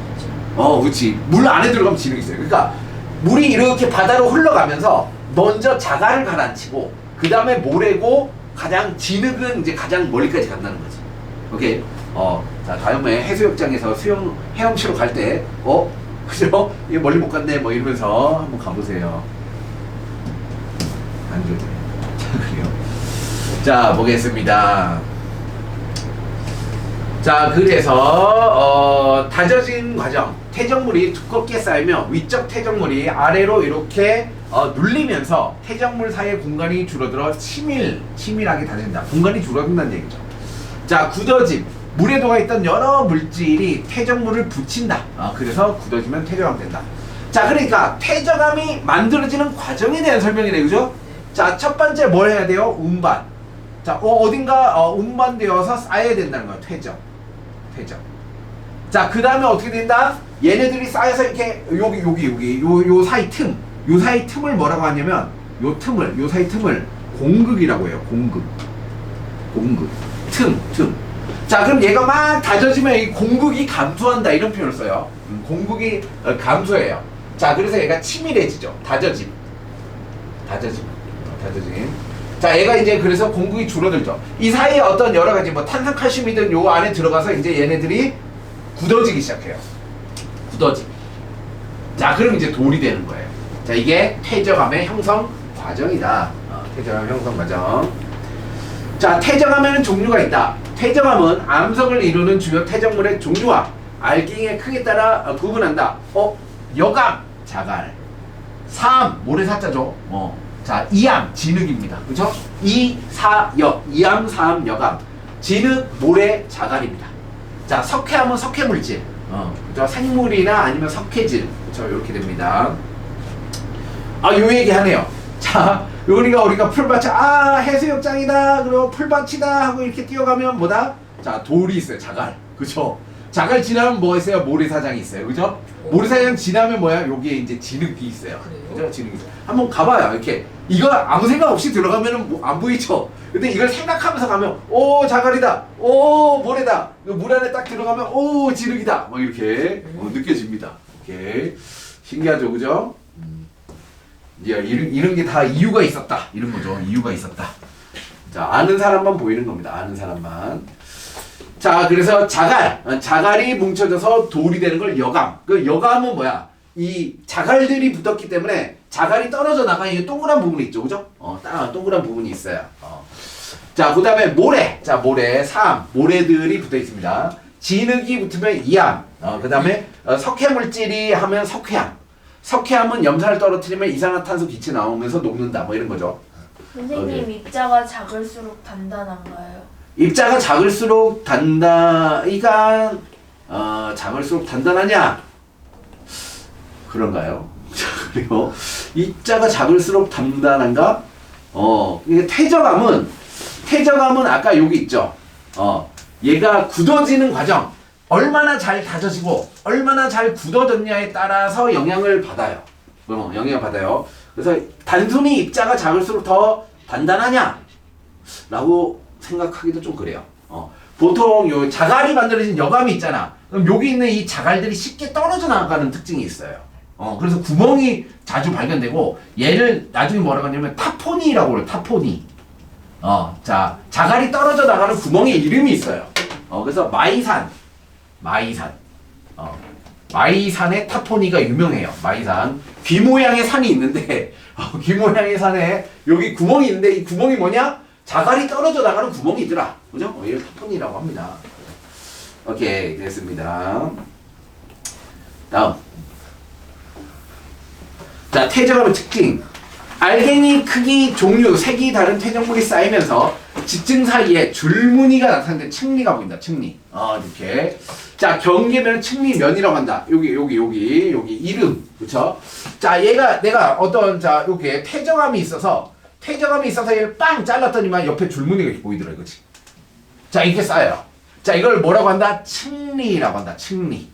그치. 물 안에 들어가면 진흙 있어요. 그러니까 물이 이렇게 바다로 흘러가면서 먼저 자갈을 가라앉히고 그 다음에 모래고 진흙은 이제 가장 멀리까지 간다는 거지. 오케이. 자, 다음에 해수욕장에서 헤엄치러 갈 때, 그죠? 이게 멀리 못 갔네, 뭐 이러면서 한번 가보세요. 안 좋죠. 자, 그래요. 자, 보겠습니다. 자, 그래서, 다져진 과정. 태적물이 두껍게 쌓이면 위쪽 태적물이 아래로 이렇게 눌리면서 태적물 사이의 공간이 줄어들어 치밀하게 다진다. 공간이 줄어든다는 얘기죠. 자, 굳어짐. 물에 녹아있던 여러 물질이 태적물을 붙인다. 그래서 굳어지면 태적암 된다. 자, 그러니까 태적암이 만들어지는 과정에 대한 설명이네, 그죠? 자, 첫 번째 뭘 해야 돼요? 운반. 자, 어딘가 운반되어서 쌓여야 된다는 거야. 태적. 자, 그 다음에 어떻게 된다? 얘네들이 쌓여서 이렇게 여기 요 사이 요 사이 틈을 뭐라고 하냐면 요 사이 틈을 공극이라고 해요. 공극 틈. 자, 그럼 얘가 막 다져지면 이 공극이 감소한다 이런 표현을 써요. 공극이 감소해요. 자, 그래서 얘가 치밀해지죠. 다져짐. 자, 얘가 이제 그래서 공극이 줄어들죠. 이 사이에 어떤 여러 가지 뭐 탄산, 칼슘이든 요 안에 들어가서 이제 얘네들이 굳어지기 시작해요. 굳어짐. 자, 그럼 이제 돌이 되는 거예요. 자, 이게 퇴적암의 형성 과정이다. 퇴적암 형성 과정. 자, 퇴적암에는 종류가 있다. 퇴적암은 암석을 이루는 주요 퇴적물의 종류와 알갱이의 크기에 따라 구분한다. 여암, 자갈. 사암, 모래사자죠. 자, 이암, 진흙입니다. 그렇죠? 이사역, 이암, 사암, 여암. 진흙, 모래, 자갈입니다. 자, 석회암은 석회물질. 그죠? 생물이나 아니면 석회질. 그렇죠? 이렇게 됩니다. 요 얘기 하네요. 자, 우리가 풀밭이 해수욕장이다. 그리고 풀밭이다 하고 이렇게 뛰어가면 뭐다? 자, 돌이 있어요. 자갈. 그죠? 자갈 지나면 뭐 있어요? 모래사장이 있어요. 그죠? 모래사장 지나면 뭐야? 여기에 이제 진흙이 있어요. 그죠? 진흙이 있어요. 한번 가봐요. 이렇게. 이거 아무 생각 없이 들어가면은 안 보이죠? 근데 이걸 생각하면서 가면, 자갈이다. 모래다. 물 안에 딱 들어가면, 진흙이다. 막 이렇게 느껴집니다. 오케이. 신기하죠? 그죠? 이런 게 다 이유가 있었다. 이런 거죠. 이유가 있었다. 자, 아는 사람만 보이는 겁니다. 아는 사람만. 자, 그래서 자갈이 뭉쳐져서 돌이 되는 걸 여감. 그 여감은 뭐야? 이 자갈들이 붙었기 때문에 자갈이 떨어져 나가는 이 동그란 부분이 있죠. 그죠? 동그란 부분이 있어요. 자, 그 다음에 모래. 자, 모래, 모래들이 붙어 있습니다. 진흙이 붙으면 이암. 그 다음에 석회물질이 하면 석회암. 석회암은 염산을 떨어뜨리면 이산화탄소 기체 나오면서 녹는다. 뭐 이런 거죠. 선생님, 입자가 작을수록 단단한가요? 입자가 작을수록 작을수록 단단하냐? 그런가요? 그리고 입자가 작을수록 단단한가? 이게 퇴적암은 아까 여기 있죠. 얘가 굳어지는 과정. 얼마나 잘 다져지고 얼마나 잘 굳어졌냐에 따라서 영향을 받아요. 영향을 받아요. 그래서 단순히 입자가 작을수록 더 단단하냐? 라고 생각하기도 좀 그래요. 보통 요 자갈이 만들어진 여감이 있잖아. 그럼 여기 있는 이 자갈들이 쉽게 떨어져 나가는 특징이 있어요. 그래서 구멍이 자주 발견되고 얘를 나중에 뭐라고 하냐면 타포니라고 그래요. 타포니. 자, 자갈이 떨어져 나가는 구멍에 이름이 있어요. 그래서 마이산의 타포니가 유명해요. 마이산. 귀 모양의 산이 있는데 귀 모양의 산에 여기 구멍이 있는데 이 구멍이 뭐냐? 자갈이 떨어져 나가는 구멍이더라. 그죠? 이걸 타포니라고 합니다. 오케이, 됐습니다. 다음. 자, 퇴적암의 특징. 알갱이 크기, 종류, 색이 다른 퇴적물이 쌓이면서 지층 사이에 줄무늬가 나타나는데 층리가 보인다. 층리. 이렇게. 자, 경계면은 층리면이라고 한다. 여기 이름. 그쵸? 자, 내가 요게 퇴적암이 있어서 얘를 빵 잘랐더니만 옆에 줄무늬가 이렇게 보이더라, 이거지. 자, 이렇게 쌓여요. 자, 이걸 뭐라고 한다? 층리라고 한다. 층리.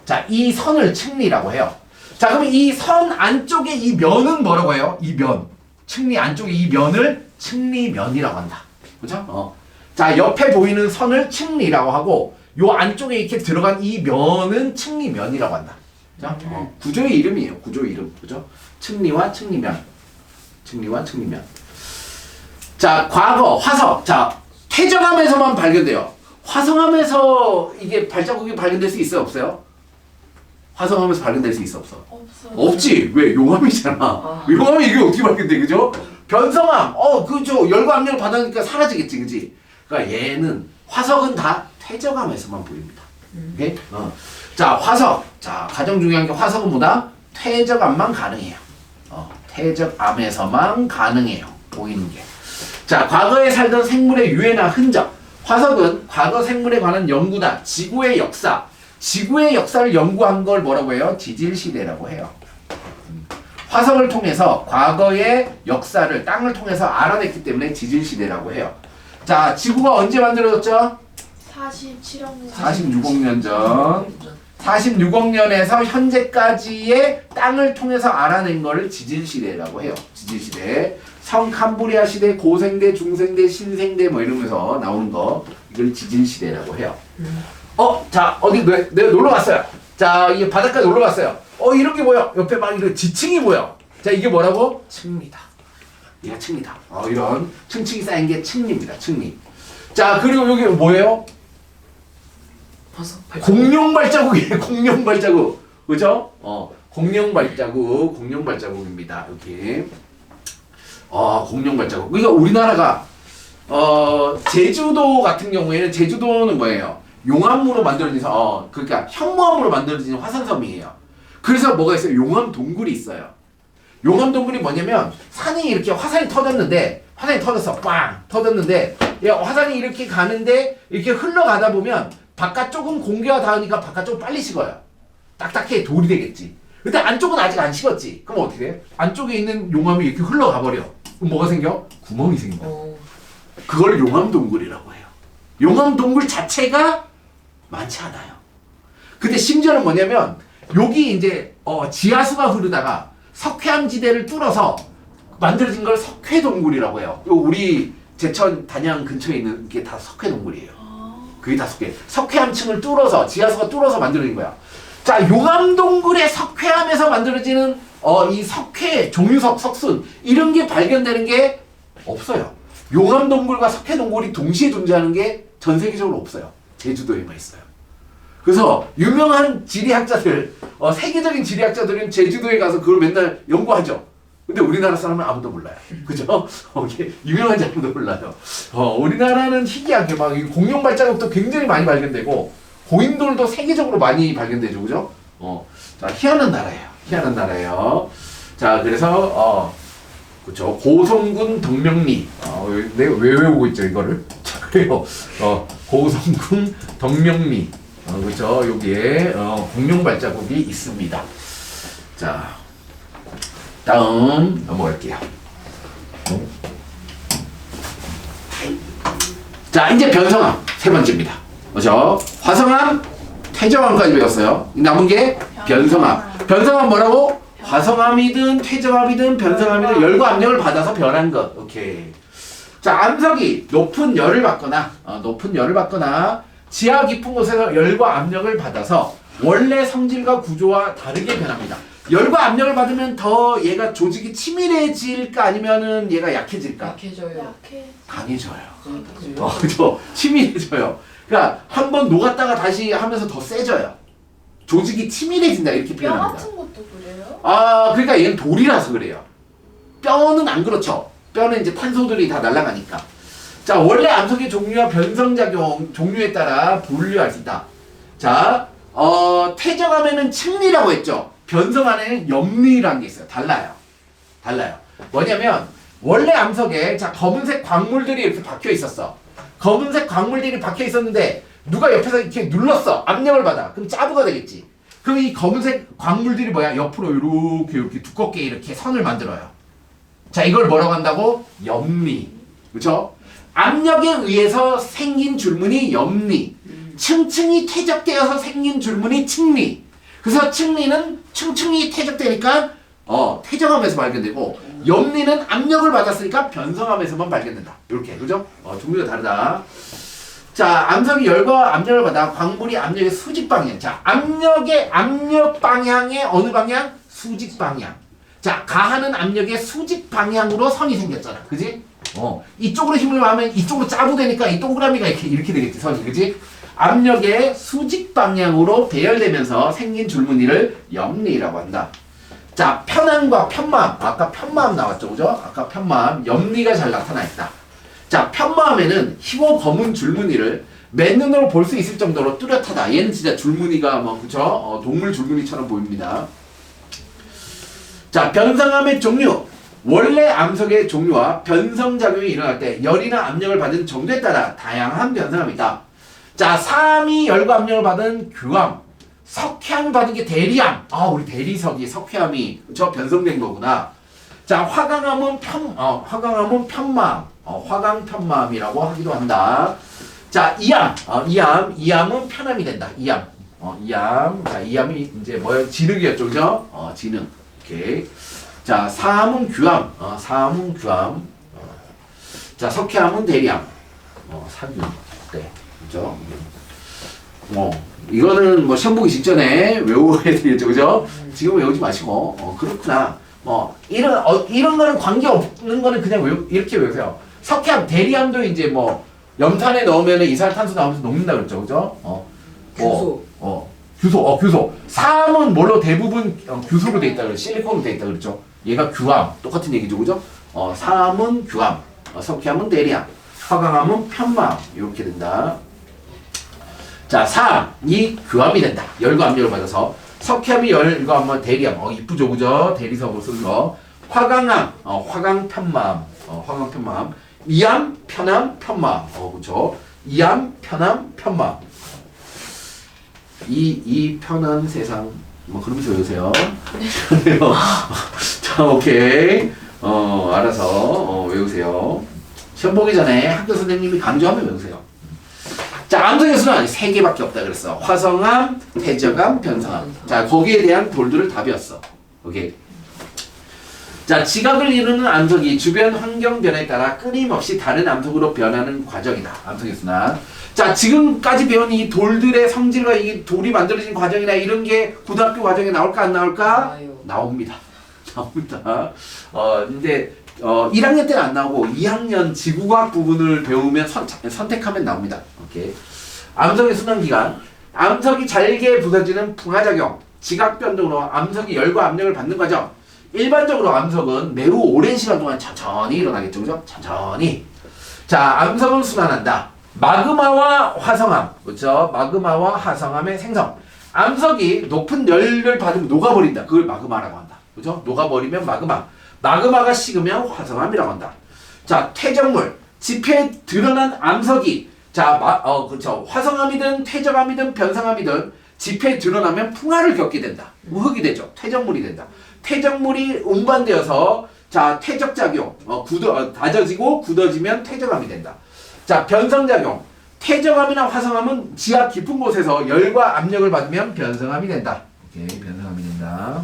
자, 이 선을 층리라고 해요. 자, 그러면 이 선 안쪽에 이 면은 뭐라고 해요? 이 면. 층리 안쪽에 이 면을 층리면이라고 한다. 그죠? 자, 옆에 보이는 선을 층리라고 하고, 요 안쪽에 이렇게 들어간 이 면은 층리면이라고 한다. 그죠? 구조의 이름이에요. 구조의 이름. 그죠? 층리와 층리면. 자, 과거, 화석. 자, 퇴적암에서만 발견돼요. 화성암에서 이게 발자국이 발견될 수 있어요? 없어요? 화성암에서 발견될 수 있어? 없어? 없어요. 없지. 왜? 용암이잖아. 용암이 이게 어떻게 발견돼? 그죠? 변성암. 그죠. 열과 압력을 받으니까 사라지겠지. 그지? 그러니까 얘는 화석은 다 퇴적암에서만 보입니다. 오케이? 자, 화석. 자, 가장 중요한 게 화석은 뭐다? 퇴적암만 가능해요. 퇴적암에서만 가능해요. 보이는 게. 자, 과거에 살던 생물의 유해나 흔적. 화석은 과거 생물에 관한 연구다. 지구의 역사를 연구한 걸 뭐라고 해요? 지질시대라고 해요. 화석을 통해서 과거의 역사를 땅을 통해서 알아냈기 때문에 지질시대라고 해요. 자, 지구가 언제 만들어졌죠? 47억 년. 46억 년 전. 46억 년에서 현재까지의 땅을 통해서 알아낸 거를 지진시대라고 해요. 지진시대. 성캄브리아 시대, 고생대, 중생대, 신생대 뭐 이러면서 나오는 거 이걸 지진시대라고 해요. 자 어디 내가 놀러 갔어요. 자 이게 바닷가에 놀러 갔어요. 이런 게 뭐야? 옆에 막 이런 지층이 보여. 자 이게 뭐라고? 층리다. 얘가 층리다. 이런 층층이 쌓인 게 층리입니다. 층리. 자 그리고 여기 뭐예요? 공룡 발자국이에요. 공룡 발자국. 그죠? 공룡 발자국입니다. 이렇게. 공룡 발자국. 그러니까 우리나라가 제주도 같은 경우에는 제주도는 뭐예요? 용암으로 만들어진 그러니까 현무암으로 만들어진 화산섬이에요. 그래서 뭐가 있어요? 용암 동굴이 있어요. 용암 동굴이 뭐냐면 산이 이렇게 화산이 터졌어. 빵 터졌는데 화산이 이렇게 가는데 이렇게 흘러가다 보면 바깥쪽은 공기가 닿으니까 바깥쪽은 빨리 식어요. 딱딱해 돌이 되겠지. 근데 안쪽은 아직 안 식었지. 그럼 어떻게 돼? 안쪽에 있는 용암이 이렇게 흘러가 버려. 그럼 뭐가 생겨? 구멍이 생겨. 그걸 용암 동굴이라고 해요. 용암 동굴 자체가 많지 않아요. 근데 심지어는 뭐냐면 여기 이제 지하수가 흐르다가 석회암지대를 뚫어서 만들어진 걸 석회동굴이라고 해요. 우리 제천 단양 근처에 있는 게 다 석회동굴이에요. 그게 다 석회암층을 뚫어서 지하수가 뚫어서 만들어진 거야. 자, 용암동굴의 석회암에서 만들어지는 이 석회, 종유석, 석순 이런 게 발견되는 게 없어요. 용암동굴과 석회동굴이 동시에 존재하는 게 전 세계적으로 없어요. 제주도에만 있어요. 그래서 유명한 지리학자들, 세계적인 지리학자들은 제주도에 가서 그걸 맨날 연구하죠. 근데 우리나라 사람은 아무도 몰라요. 그죠? 유명한 사람도 몰라요. 우리나라는 희귀하게 막 공룡 발자국도 굉장히 많이 발견되고 고인돌도 세계적으로 많이 발견되죠. 그죠? 자, 희한한 나라예요. 자, 그래서 그쵸. 고성군 덕명리. 내가 왜 외우고 있죠, 이거를? 자, 그래요. 고성군 덕명리. 그쵸. 여기에 공룡 발자국이 있습니다. 자, 다음 넘어갈게요. 자, 이제 변성암 세 번째입니다. 그죠? 화성암, 퇴적암까지 배웠어요. 남은 게 변성암. 변성암 뭐라고? 화성암이든 퇴적암이든 변성암이든 열과 압력을 받아서 변한 것. 오케이. 자, 암석이 높은 열을 받거나 지하 깊은 곳에서 열과 압력을 받아서 원래 성질과 구조와 다르게 변합니다. 열과 압력을 받으면 더 얘가 조직이 치밀해질까 아니면은 얘가 약해질까? 약해져요. 강해져요. 그래요? 그죠? 치밀해져요. 그러니까 한번 녹았다가 다시 하면서 더 세져요. 조직이 치밀해진다 이렇게 뼈 표현합니다. 같은 것도 그래요? 그러니까 얘는 돌이라서 그래요. 뼈는 안 그렇죠. 뼈는 이제 탄소들이 다 날아가니까. 자, 원래 암석의 종류와 변성작용 종류에 따라 분류할 수 있다. 자, 퇴적암에는 층리라고 했죠. 변성암에는 염리라는 게 있어요. 달라요. 뭐냐면 원래 암석에 자 검은색 광물들이 이렇게 박혀 있었어. 검은색 광물들이 박혀 있었는데 누가 옆에서 이렇게 눌렀어. 압력을 받아. 그럼 짜부가 되겠지. 그럼 이 검은색 광물들이 뭐야? 옆으로 이렇게 두껍게 이렇게 선을 만들어요. 자, 이걸 뭐라고 한다고? 염리. 그렇죠? 압력에 의해서 생긴 줄무늬 염리. 층층이 퇴적되어서 생긴 줄무늬 층리. 그래서 층리는 층층이 퇴적되니까 퇴적암에서 발견되고 염리는 압력을 받았으니까 변성암에서만 발견된다. 이렇게. 그죠? 종류가 다르다. 자, 암석이 열과 압력을 받아 광물이 압력의 수직 방향. 자, 압력 방향의 어느 방향? 수직 방향. 자, 가하는 압력의 수직 방향으로 선이 생겼잖아. 그지? 이쪽으로 힘을 가하면 이쪽으로 짜부되니까 이 동그라미가 이렇게 되겠지, 선이. 그지? 압력의 수직 방향으로 배열되면서 생긴 줄무늬를 염리라고 한다. 자, 편암과 편마암. 아까 편마암 나왔죠. 그죠? 아까 편마암. 염리가 잘 나타나 있다. 자, 편마암에는 희고 검은 줄무늬를 맨눈으로 볼 수 있을 정도로 뚜렷하다. 얘는 진짜 줄무늬가 그쵸? 동물 줄무늬처럼 보입니다. 자, 변성암의 종류. 원래 암석의 종류와 변성작용이 일어날 때 열이나 압력을 받은 정도에 따라 다양한 변성암이 있다. 자, 사암이 열과 압력을 받은 규암, 석회암이 받은 게 대리암. 우리 대리석이 석회암이 변성된 거구나. 자, 화강암은 편마암, 화강편마암이라고 하기도 한다. 자, 이암은 편암이 된다. 이암. 이암. 자, 이암이 이제 뭐야? 진흙이었죠, 그죠? 진흙. 오케이. 자, 사암은 규암. 사암은 규암. 자, 석회암은 대리암. 사균. 네. 그죠? 이거는 뭐 시험 보기 직전에 외워야 되겠죠, 그죠? 지금 외우지 마시고, 그렇구나. 이런 거는 관계 없는 거는 그냥 이렇게 외우세요. 석회암, 대리암도 이제 뭐, 염탄에 넣으면 이산화탄소 나오면서 녹는다 그랬죠, 그죠? 규소. 규소. 사암은 뭘로 대부분 규소로 돼 있다 그랬죠. 실리콘으로 돼 있다 그랬죠. 얘가 규암. 똑같은 얘기죠, 그죠? 사암은 규암, 석회암은 대리암, 화강암은 편마암. 이렇게 된다. 자, 사암이 규암이 된다. 열과 압력을 받아서. 석회암이 열과 압력, 대리암. 이쁘죠, 그죠? 대리석으로 쓰는 거. 화강암, 화강편마암. 화강편마암. 이암, 편암, 편마암. 그죠? 이암, 편암, 편마암. 이 편한 세상. 뭐 그러면서 외우세요. 자, 오케이. 알아서 외우세요. 시험 보기 전에 학교 선생님이 강조하면 외우세요. 자, 암석의 수는 3개밖에 없다 그랬어. 화성암, 태적암, 변성암. 자, 거기에 대한 돌들을 다 배웠어. 오케이. 자, 지각을 이루는 암석이 주변 환경 변화에 따라 끊임없이 다른 암석으로 변하는 과정이다. 암석의 순환. 자, 지금까지 배운 이 돌들의 성질과 이 돌이 만들어진 과정이나 이런 게 고등학교 과정에 나올까 안 나올까? 나옵니다. 나옵니다. 근데 1학년 때는 안 나오고 2학년 지구과학 부분을 배우면 선택하면 나옵니다. 오케이. 암석의 순환 기간. 암석이 잘게 부서지는 풍화작용, 지각 변동으로 암석이 열과 압력을 받는 과정. 일반적으로 암석은 매우 오랜 시간 동안 천천히 일어나겠죠, 그죠? 천천히. 자, 암석은 순환한다. 마그마와 화성암, 그렇죠? 마그마와 화성암의 생성. 암석이 높은 열을 받으면 녹아버린다. 그걸 마그마라고 한다. 그죠? 녹아버리면 마그마. 마그마가 식으면 화성암이라고 한다. 자, 퇴적물. 지표에 드러난 암석이, 그렇죠. 화성암이든 퇴적암이든 변성암이든 지표에 드러나면 풍화를 겪게 된다. 흙이 되죠. 퇴적물이 된다. 퇴적물이 운반되어서 퇴적작용, 다져지고 굳어지면 퇴적암이 된다. 자, 변성작용. 퇴적암이나 화성암은 지하 깊은 곳에서 열과 압력을 받으면 변성암이 된다. 오케이, 변성암이 된다.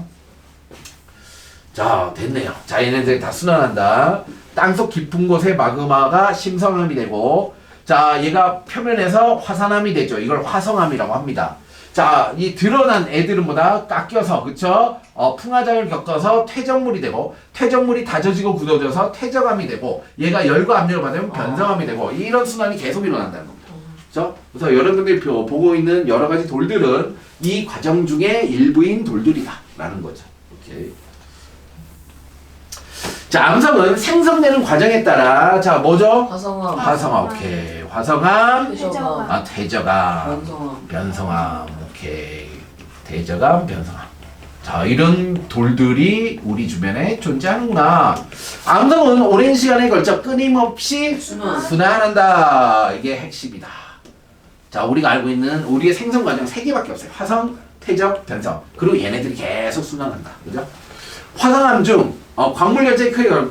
자, 됐네요. 자, 얘네들 다 순환한다. 땅속 깊은 곳에 마그마가 심성암이 되고, 자, 얘가 표면에서 화산암이 되죠. 이걸 화성암이라고 합니다. 자, 이 드러난 애들은 뭐다? 깎여서, 그쵸? 풍화작용을 겪어서 퇴적물이 되고, 퇴적물이 다져지고 굳어져서 퇴적암이 되고, 얘가 열과 압력을 받으면 변성암이 되고, 이런 순환이 계속 일어난다는 겁니다. 그쵸? 그래서 여러분들이 보고 있는 여러 가지 돌들은 이 과정 중에 일부인 돌들이다. 라는 거죠. 오케이. 자, 암석은 생성되는 과정에 따라, 자, 뭐죠? 화성암. 화성암, 오케이. 화성암, 퇴적암. 퇴적암, 변성암, 오케이. 퇴적암, 변성암. 자, 이런 돌들이 우리 주변에 존재하는구나. 암석은 오랜 시간에 걸쳐 끊임없이 순환한다. 이게 핵심이다. 자, 우리가 알고 있는 우리의 생성 과정 3개밖에 없어요. 화성, 퇴적, 변성. 그리고 얘네들이 계속 순환한다. 그죠? 화성암 중 광물 열차의 크기가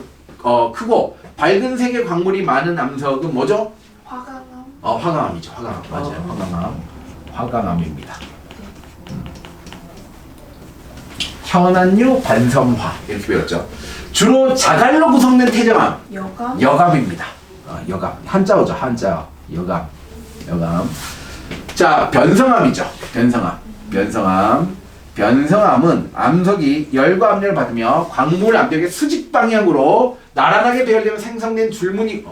크고 밝은 색의 광물이 많은 암석은 뭐죠? 화강암. 화강암이죠. 화강암. 맞아요. 화강암. 화강암입니다. 현안류 반섬화 이렇게 배웠죠. 주로 자갈로 구성된 퇴적암. 여감. 여감입니다. 여감. 한자어죠. 한자. 여감. 여감. 자, 변성암이죠. 변성암. 변성암. 변성암은 암석이 열과 압력을 받으며 광물 압력의 수직 방향으로 나란하게 배열되면 생성된 줄무늬.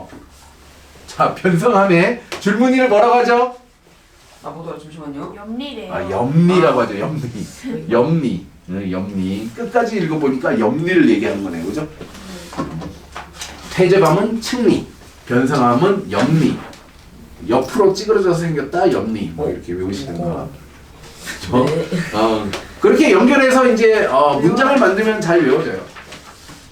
자, 변성암의 줄무늬를 뭐라고 하죠? 보다 잠시만요. 염리래요. 염리라고 하죠. 염리. 염리. 염리. 끝까지 읽어보니까 염리를 얘기하는 거네요. 그죠? 퇴적암은 층리. 변성암은 염리. 옆으로 찌그러져서 생겼다. 염리. 뭐 이렇게 외우시든가. 그죠? 네. 그렇게 연결해서 이제 문장을 만들면 잘 외워져요.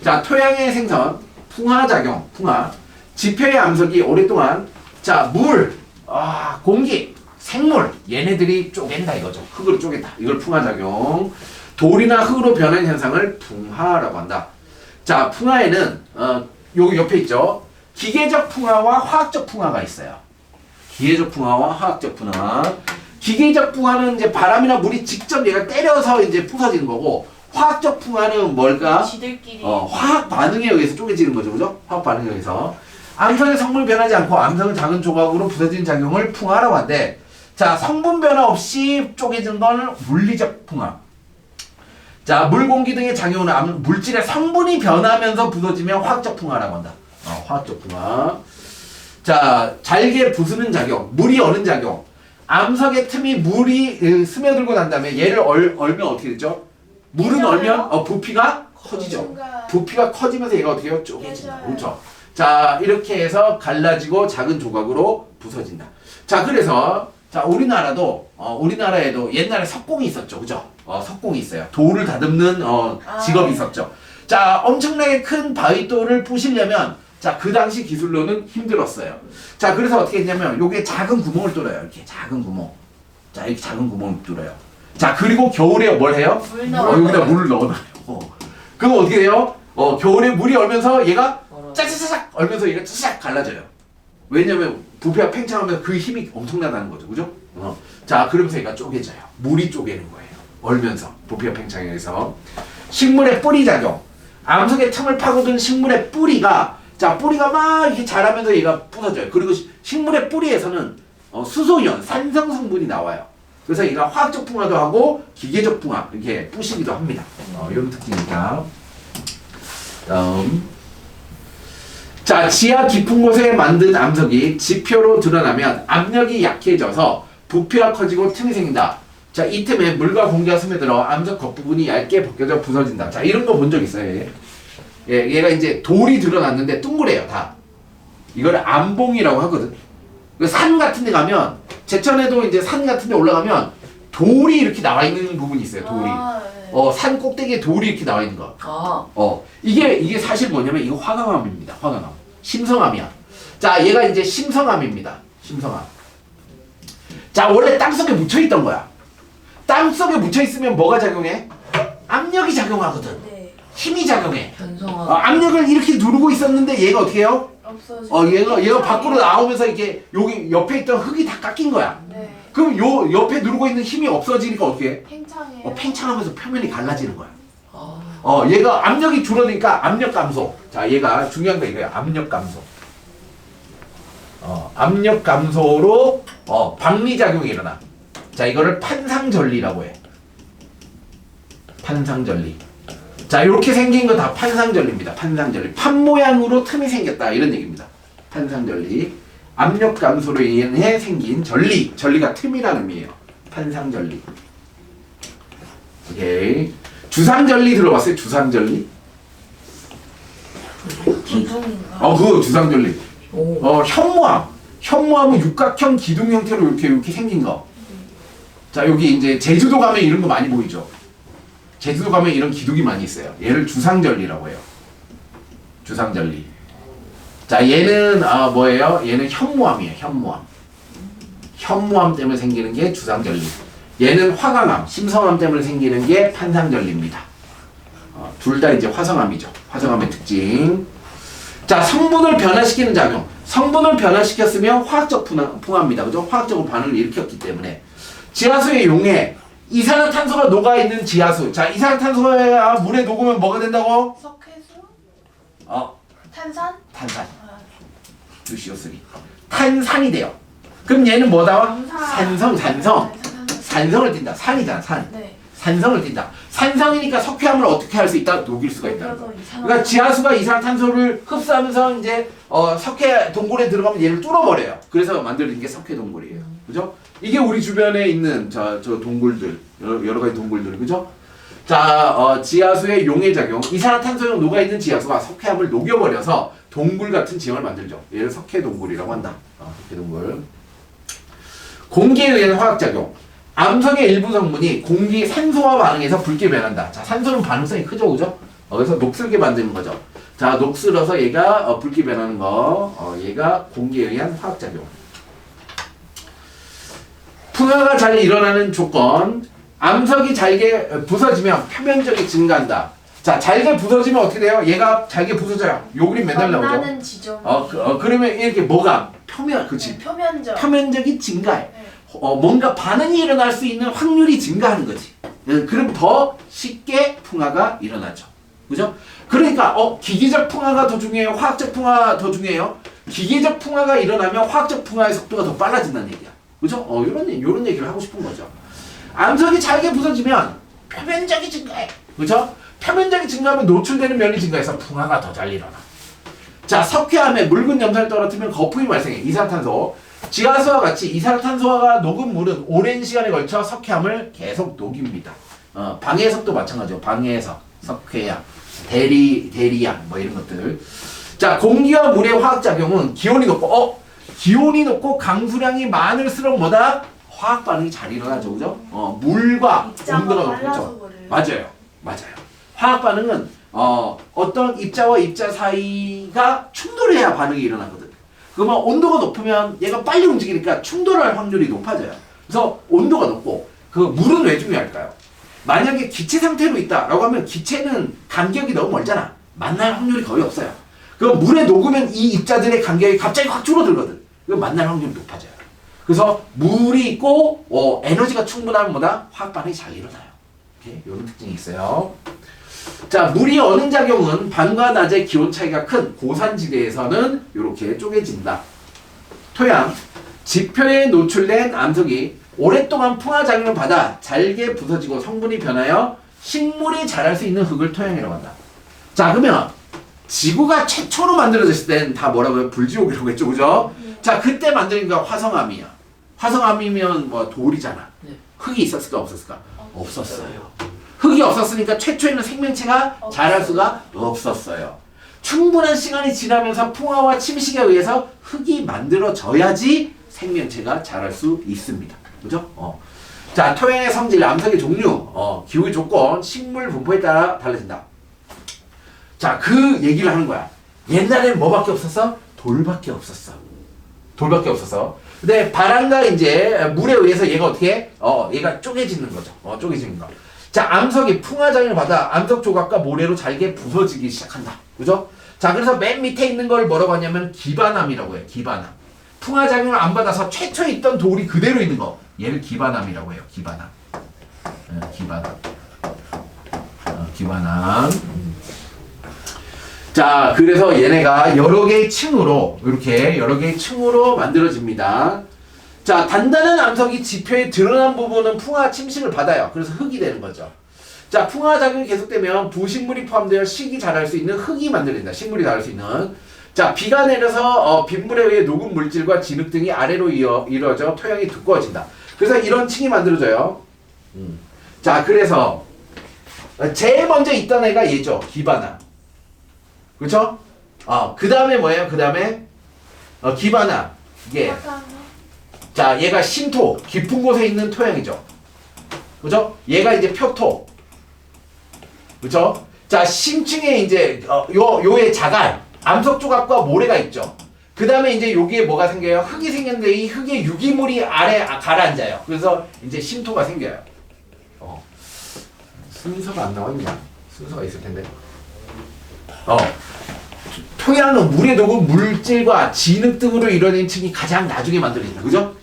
자, 토양의 생선, 풍화작용, 풍화. 지표의 암석이 오랫동안, 자, 물, 공기, 생물, 얘네들이 쪼갠다 이거죠. 흙으로 쪼갠다. 이걸 풍화작용. 돌이나 흙으로 변한 현상을 풍화라고 한다. 자, 풍화에는 여기 옆에 있죠. 기계적 풍화와 화학적 풍화가 있어요. 기계적 풍화와 화학적 풍화. 기계적 풍화는 이제 바람이나 물이 직접 얘가 때려서 이제 부서지는 거고, 화학적 풍화는 뭘까? 지들끼리. 화학 반응에 의해서 쪼개지는 거죠, 그죠? 화학 반응에 의해서. 암석의 성분이 변하지 않고 암석은 작은 조각으로 부서지는 작용을 풍화라고 하는데, 자, 성분 변화 없이 쪼개지는 건 물리적 풍화. 자, 물, 공기 등의 작용은 물질의 성분이 변하면서 부서지면 화학적 풍화라고 한다. 화학적 풍화. 자, 잘게 부수는 작용, 물이 어는 작용. 암석의 틈이 물이 스며들고 난 다음에 얘를 얼면 어떻게 되죠? 물은 깨져요? 얼면 부피가 커지죠. 뭔가 부피가 커지면서 얘가 어떻게 해요? 쪼개진다. 깨져요. 그렇죠. 자, 이렇게 해서 갈라지고 작은 조각으로 부서진다. 자, 그래서 자, 우리나라에도 옛날에 석공이 있었죠. 그죠? 석공이 있어요. 돌을 다듬는 직업이 있었죠. 자, 엄청나게 큰 바위돌을 부시려면 자, 그 당시 기술로는 힘들었어요. 자, 그래서 어떻게 했냐면 요게 작은 구멍을 뚫어요. 이렇게 작은 구멍. 자, 이렇게 작은 구멍을 뚫어요. 자, 그리고 겨울에 뭘 해요? 물 넣어요. 여기다 물을 넣어놔요. 그럼 어떻게 돼요? 겨울에 물이 얼면서 얘가 짜자자작 얼면서 얘가 짜자작 갈라져요. 왜냐면 부피가 팽창하면서 그 힘이 엄청나다는 거죠. 그죠? 자, 그러면서 얘가 쪼개져요. 물이 쪼개는 거예요. 얼면서 부피가 팽창에 의해서. 식물의 뿌리 작용. 암석의 틈을 파고든 식물의 뿌리가 자, 뿌리가 막 이렇게 자라면서 얘가 부서져요. 그리고 식물의 뿌리에서는 수소이온, 산성 성분이 나와요. 그래서 얘가 화학적 풍화도 하고 기계적 풍화 이렇게 부시기도 합니다. 이런 특징입니다. 다음. 자, 지하 깊은 곳에 만든 암석이 지표로 드러나면 압력이 약해져서 부피가 커지고 틈이 생긴다. 자, 이 틈에 물과 공기가 스며들어 암석 겉부분이 얇게 벗겨져 부서진다. 자, 이런 거 본 적 있어요? 얘가 이제 돌이 드러났는데 둥그래요, 다. 이거를 암봉이라고 하거든. 산 같은 데 가면, 제천에도 이제 산 같은 데 올라가면 돌이 이렇게 나와 있는 부분이 있어요, 돌이. 네. 산 꼭대기에 돌이 이렇게 나와 있는 거. 이게 사실 뭐냐면 이거 화강암입니다, 화강암. 심성암이야. 자, 얘가 이제 심성암입니다, 심성암. 자, 원래 땅속에 묻혀있던 거야. 땅속에 묻혀있으면 뭐가 작용해? 압력이 작용하거든. 네. 힘이 작용해. 변성화. 압력을 이렇게 누르고 있었는데 얘가 어떻게 해요? 없어져. 얘가 밖으로 나오면서 이게 여기 옆에 있던 흙이 다 깎인 거야. 네. 그럼 요 옆에 누르고 있는 힘이 없어지니까 어떻게 해? 팽창해요. 팽창하면서 표면이 갈라지는 거야. 아. 얘가 압력이 줄어드니까 압력 감소. 자, 얘가 중요한 거 이거야. 압력 감소. 압력 감소로 박리 작용이 일어나. 자, 이거를 판상전리라고 해. 판상전리. 자, 이렇게 생긴 거 다 판상전리입니다. 판상전리. 판 모양으로 틈이 생겼다 이런 얘기입니다. 판상전리. 압력 감소로 인해 생긴 전리. 전리가 틈이라는 의미예요. 판상전리. 오케이. 주상전리 들어봤어요? 주상전리? 기둥인가? 그거 주상전리. 오. 현무암. 현무암은 육각형 기둥 형태로 이렇게 생긴 거. 자, 여기 이제 제주도 가면 이런 거 많이 보이죠? 제주도 가면 이런 기둥이 많이 있어요. 얘를 주상전리라고 해요. 주상전리. 자, 얘는 뭐예요? 얘는 현무암이에요. 현무암. 현무암 때문에 생기는 게 주상전리. 얘는 화강암, 심성암 때문에 생기는 게 판상전리입니다. 둘 다 이제 화성암이죠. 화성암의 특징. 자, 성분을 변화시키는 작용. 성분을 변화시켰으면 화학적 풍화입니다. 그죠? 화학적으로 반응을 일으켰기 때문에. 지하수의 용해. 이산화탄소가 녹아있는 지하수. 자, 이산화탄소가 물에 녹으면 뭐가 된다고? 석회수? 탄산. 탄산? UCO3. 탄산이 돼요. 그럼 얘는 뭐다? 산성. 산성을 띈다. 산이잖아, 산. 네. 산성을 띈다. 산성이니까 석회암을 어떻게 할 수 있다? 녹일 수가 있다. 녹여서 그러니까 지하수가 이산화탄소를 흡수하면서 이제 석회 동굴에 들어가면 얘를 뚫어버려요. 그래서 만들어진 게 석회 동굴이에요. 그죠? 이게 우리 주변에 있는 저 동굴들, 여러 가지 동굴들, 그죠? 자, 지하수의 용해 작용. 이산화탄소용 녹아있는 지하수가 석회암을 녹여버려서 동굴 같은 지형을 만들죠. 얘를 석회 동굴이라고 한다. 석회 동굴. 공기에 의한 화학 작용. 암석의 일부 성분이 공기 산소와 반응해서 붉게 변한다. 자, 산소는 반응성이 크죠, 그죠? 그래서 녹슬게 만드는 거죠. 자, 녹슬어서 얘가 붉게 변하는 거. 얘가 공기에 의한 화학 작용. 풍화가 잘 일어나는 조건. 암석이 잘게 부서지면 표면적이 증가한다. 자, 잘게 부서지면 어떻게 돼요? 얘가 잘게 부서져요. 요 그림 맨날 나오죠. 나는 지점. 그러면 이렇게 뭐가 표면, 그치? 네, 표면적. 표면적이 증가해. 네. 뭔가 반응이 일어날 수 있는 확률이 증가하는 거지. 그럼 더 쉽게 풍화가 일어나죠. 그죠? 그러니까 기계적 풍화가 더 중요해요? 화학적 풍화가 더 중요해요? 기계적 풍화가 일어나면 화학적 풍화의 속도가 더 빨라진다는 얘기야. 그죠? 요런 얘기를 하고 싶은 거죠. 암석이 잘게 부서지면 표면적이 증가해. 그죠? 표면적이 증가하면 노출되는 면이 증가해서 풍화가 더 잘 일어나. 자, 석회암에 묽은 염산을 떨어뜨리면 거품이 발생해. 이산화탄소. 지하수와 같이 이산화탄소가 녹은 물은 오랜 시간에 걸쳐 석회암을 계속 녹입니다. 방해석도 마찬가지죠. 방해석, 석회암, 대리암 뭐 이런 것들. 자, 공기와 물의 화학작용은 기온이 높고 강수량이 많을수록 뭐다? 화학 반응이 잘 일어나죠. 그죠? 물과 온도가 높죠. 맞아요. 화학 반응은 어떤 입자와 입자 사이가 충돌해야 반응이 일어나거든. 그러면 온도가 높으면 얘가 빨리 움직이니까 충돌할 확률이 높아져요. 그래서 온도가 높고 그 물은 왜 중요할까요? 만약에 기체 상태로 있다라고 하면 기체는 간격이 너무 멀잖아. 만날 확률이 거의 없어요. 그럼 물에 녹으면 이 입자들의 간격이 갑자기 확 줄어들거든. 그럼 만날 확률이 높아져요. 그래서 물이 있고 에너지가 충분하면 뭐다? 화학 반응이 잘 일어나요. 이런 특징이 있어요. 자, 물이 어는 작용은 밤과 낮의 기온 차이가 큰 고산지대에서는 이렇게 쪼개진다. 토양, 지표에 노출된 암석이 오랫동안 풍화작용을 받아 잘게 부서지고 성분이 변하여 식물이 자랄 수 있는 흙을 토양이라고 한다. 자, 그러면 지구가 최초로 만들어졌을 땐 다 뭐라고요? 불지옥이라고 했죠, 그죠? 자, 그때 만드는 게 화성암이야. 화성암이면 뭐 돌이잖아. 흙이 있었을까 없었을까? 없었어요. 흙이 없었으니까 최초에는 생명체가 자랄 수가 없었어요. 충분한 시간이 지나면서 풍화와 침식에 의해서 흙이 만들어져야지 생명체가 자랄 수 있습니다. 그죠? 자, 토양의 성질, 암석의 종류, 기후 조건, 식물 분포에 따라 달라진다. 자, 그 얘기를 하는 거야. 옛날에는 뭐밖에 없었어? 돌밖에 없었어. 근데 바람과 이제 물에 의해서 얘가 어떻게? 얘가 쪼개지는 거죠. 쪼개지는 거. 자, 암석이 풍화작용을 받아 암석 조각과 모래로 잘게 부서지기 시작한다. 그죠? 자, 그래서 맨 밑에 있는 걸 뭐라고 하냐면 기반암이라고 해요. 기반암. 풍화작용을 안 받아서 최초에 있던 돌이 그대로 있는 거. 얘를 기반암이라고 해요. 기반암. 기반암. 자, 그래서 얘네가 여러 개의 층으로 만들어집니다. 자, 단단한 암석이 지표에 드러난 부분은 풍화 침식을 받아요. 그래서 흙이 되는 거죠. 자, 풍화작용이 계속되면 부식물이 포함되어 식이 자랄 수 있는 흙이 만들어진다. 식물이 자랄 수 있는. 자, 비가 내려서 빗물에 의해 녹은 물질과 진흙 등이 아래로 이루어져 토양이 두꺼워진다. 그래서 이런 층이 만들어져요. 자, 그래서 제일 먼저 있던 애가 얘죠. 기반암. 그렇죠? 그 다음에 뭐예요? 그 다음에 기반암. 이게 자, 얘가 심토, 깊은 곳에 있는 토양이죠. 그죠? 얘가 이제 표토. 그죠? 자, 심층에 이제 요의 자갈, 암석 조각과 모래가 있죠. 그 다음에 이제 여기에 뭐가 생겨요? 흙이 생겼는데 이 흙에 유기물이 아래 가라앉아요. 그래서 이제 심토가 생겨요. 순서가 안 나왔냐? 순서가 있을 텐데. 토양은 물에 녹은 물질과 진흙 등으로 이루어진 층이 가장 나중에 만들어진다. 그죠?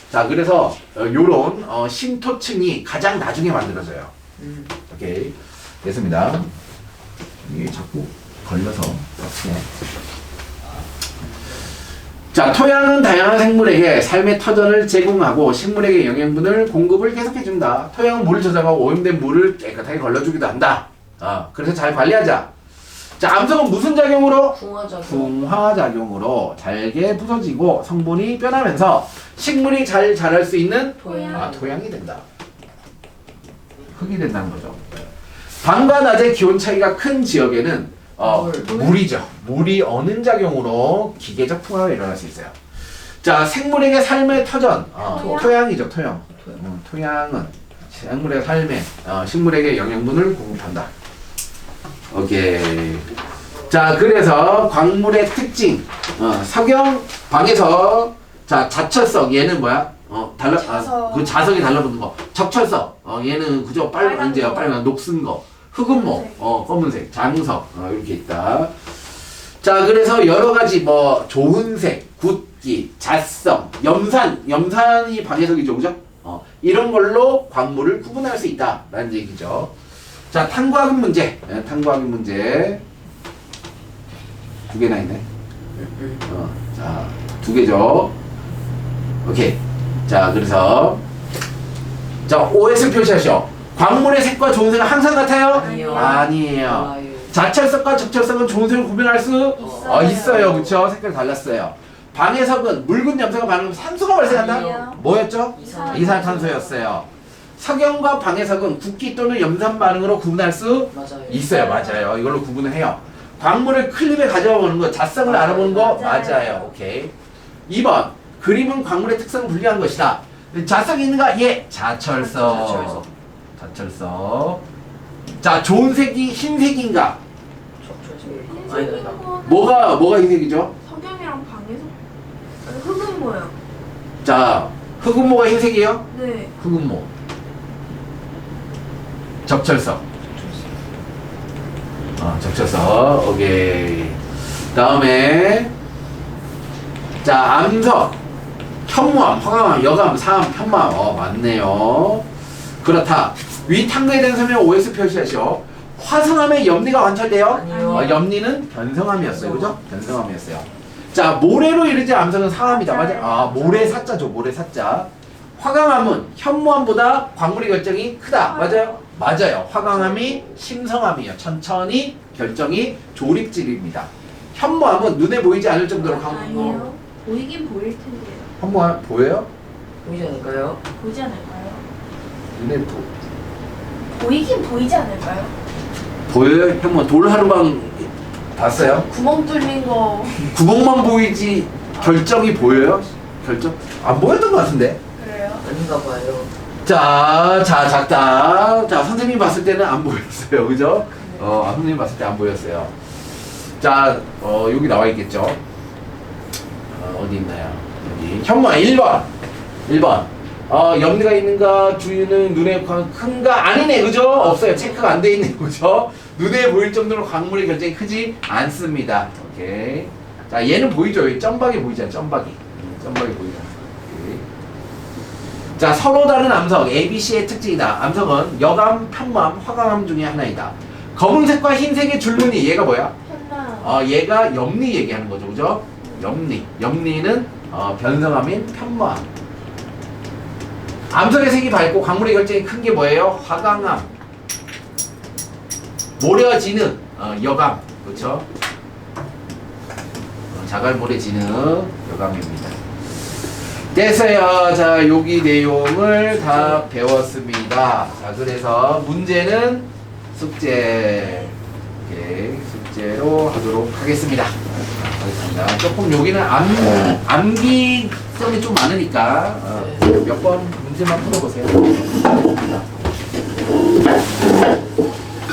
자, 그래서 요런 심토층이 가장 나중에 만들어져요. 오케이. 됐습니다. 이게 자꾸 걸려서 네. 자, 토양은 다양한 생물에게 삶의 터전을 제공하고 식물에게 영양분을 공급을 계속해준다. 토양은 물을 저장하고 오염된 물을 깨끗하게 걸러주기도 한다. 그래서 잘 관리하자. 자, 암석은 무슨 작용으로? 풍화작용으로 잘게 부서지고 성분이 변하면서 식물이 잘 자랄 수 있는 토양이 된다. 흙이 된다는 거죠. 밤과 낮의 기온 차이가 큰 지역에는 물이죠. 물이 어는 작용으로 기계적 풍화가 일어날 수 있어요. 자, 생물에게 삶의 터전, 토양이죠. 토양은 생물의 삶에 식물에게 영양분을 공급한다. 오케이. 자, 그래서 광물의 특징, 석영, 방에서 자, 자철석, 얘는 뭐야? 그 자석이 달라붙는 거. 적철석, 얘는 그저 빨간 녹슨 거. 흑은모, 검은색, 장석, 이렇게 있다. 자, 그래서 여러 가지 좋은 색, 굿, 붓기, 잣성, 염산이 방해석이죠, 그죠? 이런 걸로 광물을 구분할 수 있다라는 얘기죠. 자, 탕구학인 문제. 탕구학인 문제. 2개나 있네. 자, 2개죠. 오케이. 자, 그래서 자, OS를 표시하시오. 광물의 색과 좋은색은 항상 같아요? 아니요. 아니에요. 예. 자철석과 적철석은 좋은색을 구분할 수 있어요. 그쵸? 색깔 달랐어요. 방해석은 묽은 염소가 반응하면 산소가 발생한다? 아니요. 뭐였죠? 이산화탄소. 이산화탄소였어요. 석영과 방해석은 붓기 또는 염산 반응으로 구분할 수 맞아요. 있어요. 맞아요. 이걸로 구분을 해요. 광물을 클립에 가져와 보는 거, 잣성을 알아보는 거 맞아요. 오케이. 2번. 그림은 광물의 특성을 분리한 것이다. 잣성이 있는가? 예. 자철석. 자철석. 자, 좋은 색이 흰색인가? 아니다. 뭐가 흰색이죠? 석영이랑 방에서 흑은 뭐요? 자, 흑은모가 흰색이에요? 네. 흑은모. 적철석. 적철석. 오케이. 다음에 자, 암석, 현무암, 화강암, 여감, 사암, 현무암. 맞네요. 그렇다. 위 탕구에 대한 설명 OS 표시하시오. 화성암의 염리가 관찰돼요? 아니요. 염리는 변성암이었어요. 그죠? 변성암이었어요. 자, 모래로 이루어진 암석은 상암이다. 맞아요? 모래 사자죠. 모래 사자. 화강암은 현무암보다 광물의 결정이 크다. 맞아요? 맞아요. 화강암이 심성암이에요. 천천히 결정이 조립질입니다. 현무암은 눈에 보이지 않을 정도로 아니요. 보이긴 보일 텐데요. 현무암 보여요? 보이지 않을까요? 보이지 않을까요? 눈에 보이긴 보이지 않을까요? 보여요? 현무암 돌하루방 봤어요? 구멍 뚫린 거. 구멍만 보이지 결정이 보여요? 결정? 안 보였던 것 같은데? 그래요? 아닌가 봐요. 자, 작다. 자, 선생님 봤을 때는 안 보였어요. 그죠? 선생님 봤을 때 안 보였어요. 자, 여기 나와 있겠죠? 어디 있나요? 여기. 현무암 1번. 염리가 있는가? 주유는 눈에 큰가? 아니네. 그죠? 없어요. 체크가 안 돼 있네. 그죠? 눈에 보일 정도로 광물의 결정이 크지 않습니다. 오케이. 자, 얘는 보이죠? 여기 점박이 보이잖아요. 점박이 보이잖아요. 자, 서로 다른 암석 A, B, C의 특징이다. 암석은 여감, 편무암, 화강암 중에 하나이다. 검은색과 흰색의 줄무늬 얘가 뭐야? 현나. 얘가 염리 얘기하는 거죠, 그죠? 염리는 변성암인 편무암. 암석의 색이 밝고 광물의 결정이 큰 게 뭐예요? 화강암. 모래와 진흙, 여감, 그렇죠? 자갈, 모래, 진흙, 여감입니다. 됐어요. 자, 여기 내용을 다 배웠습니다. 자, 그래서 문제는 숙제. 오케이, 숙제로 하도록 하겠습니다. 조금 여기는 암기성이 좀 많으니까 몇 번 문제만 풀어보세요.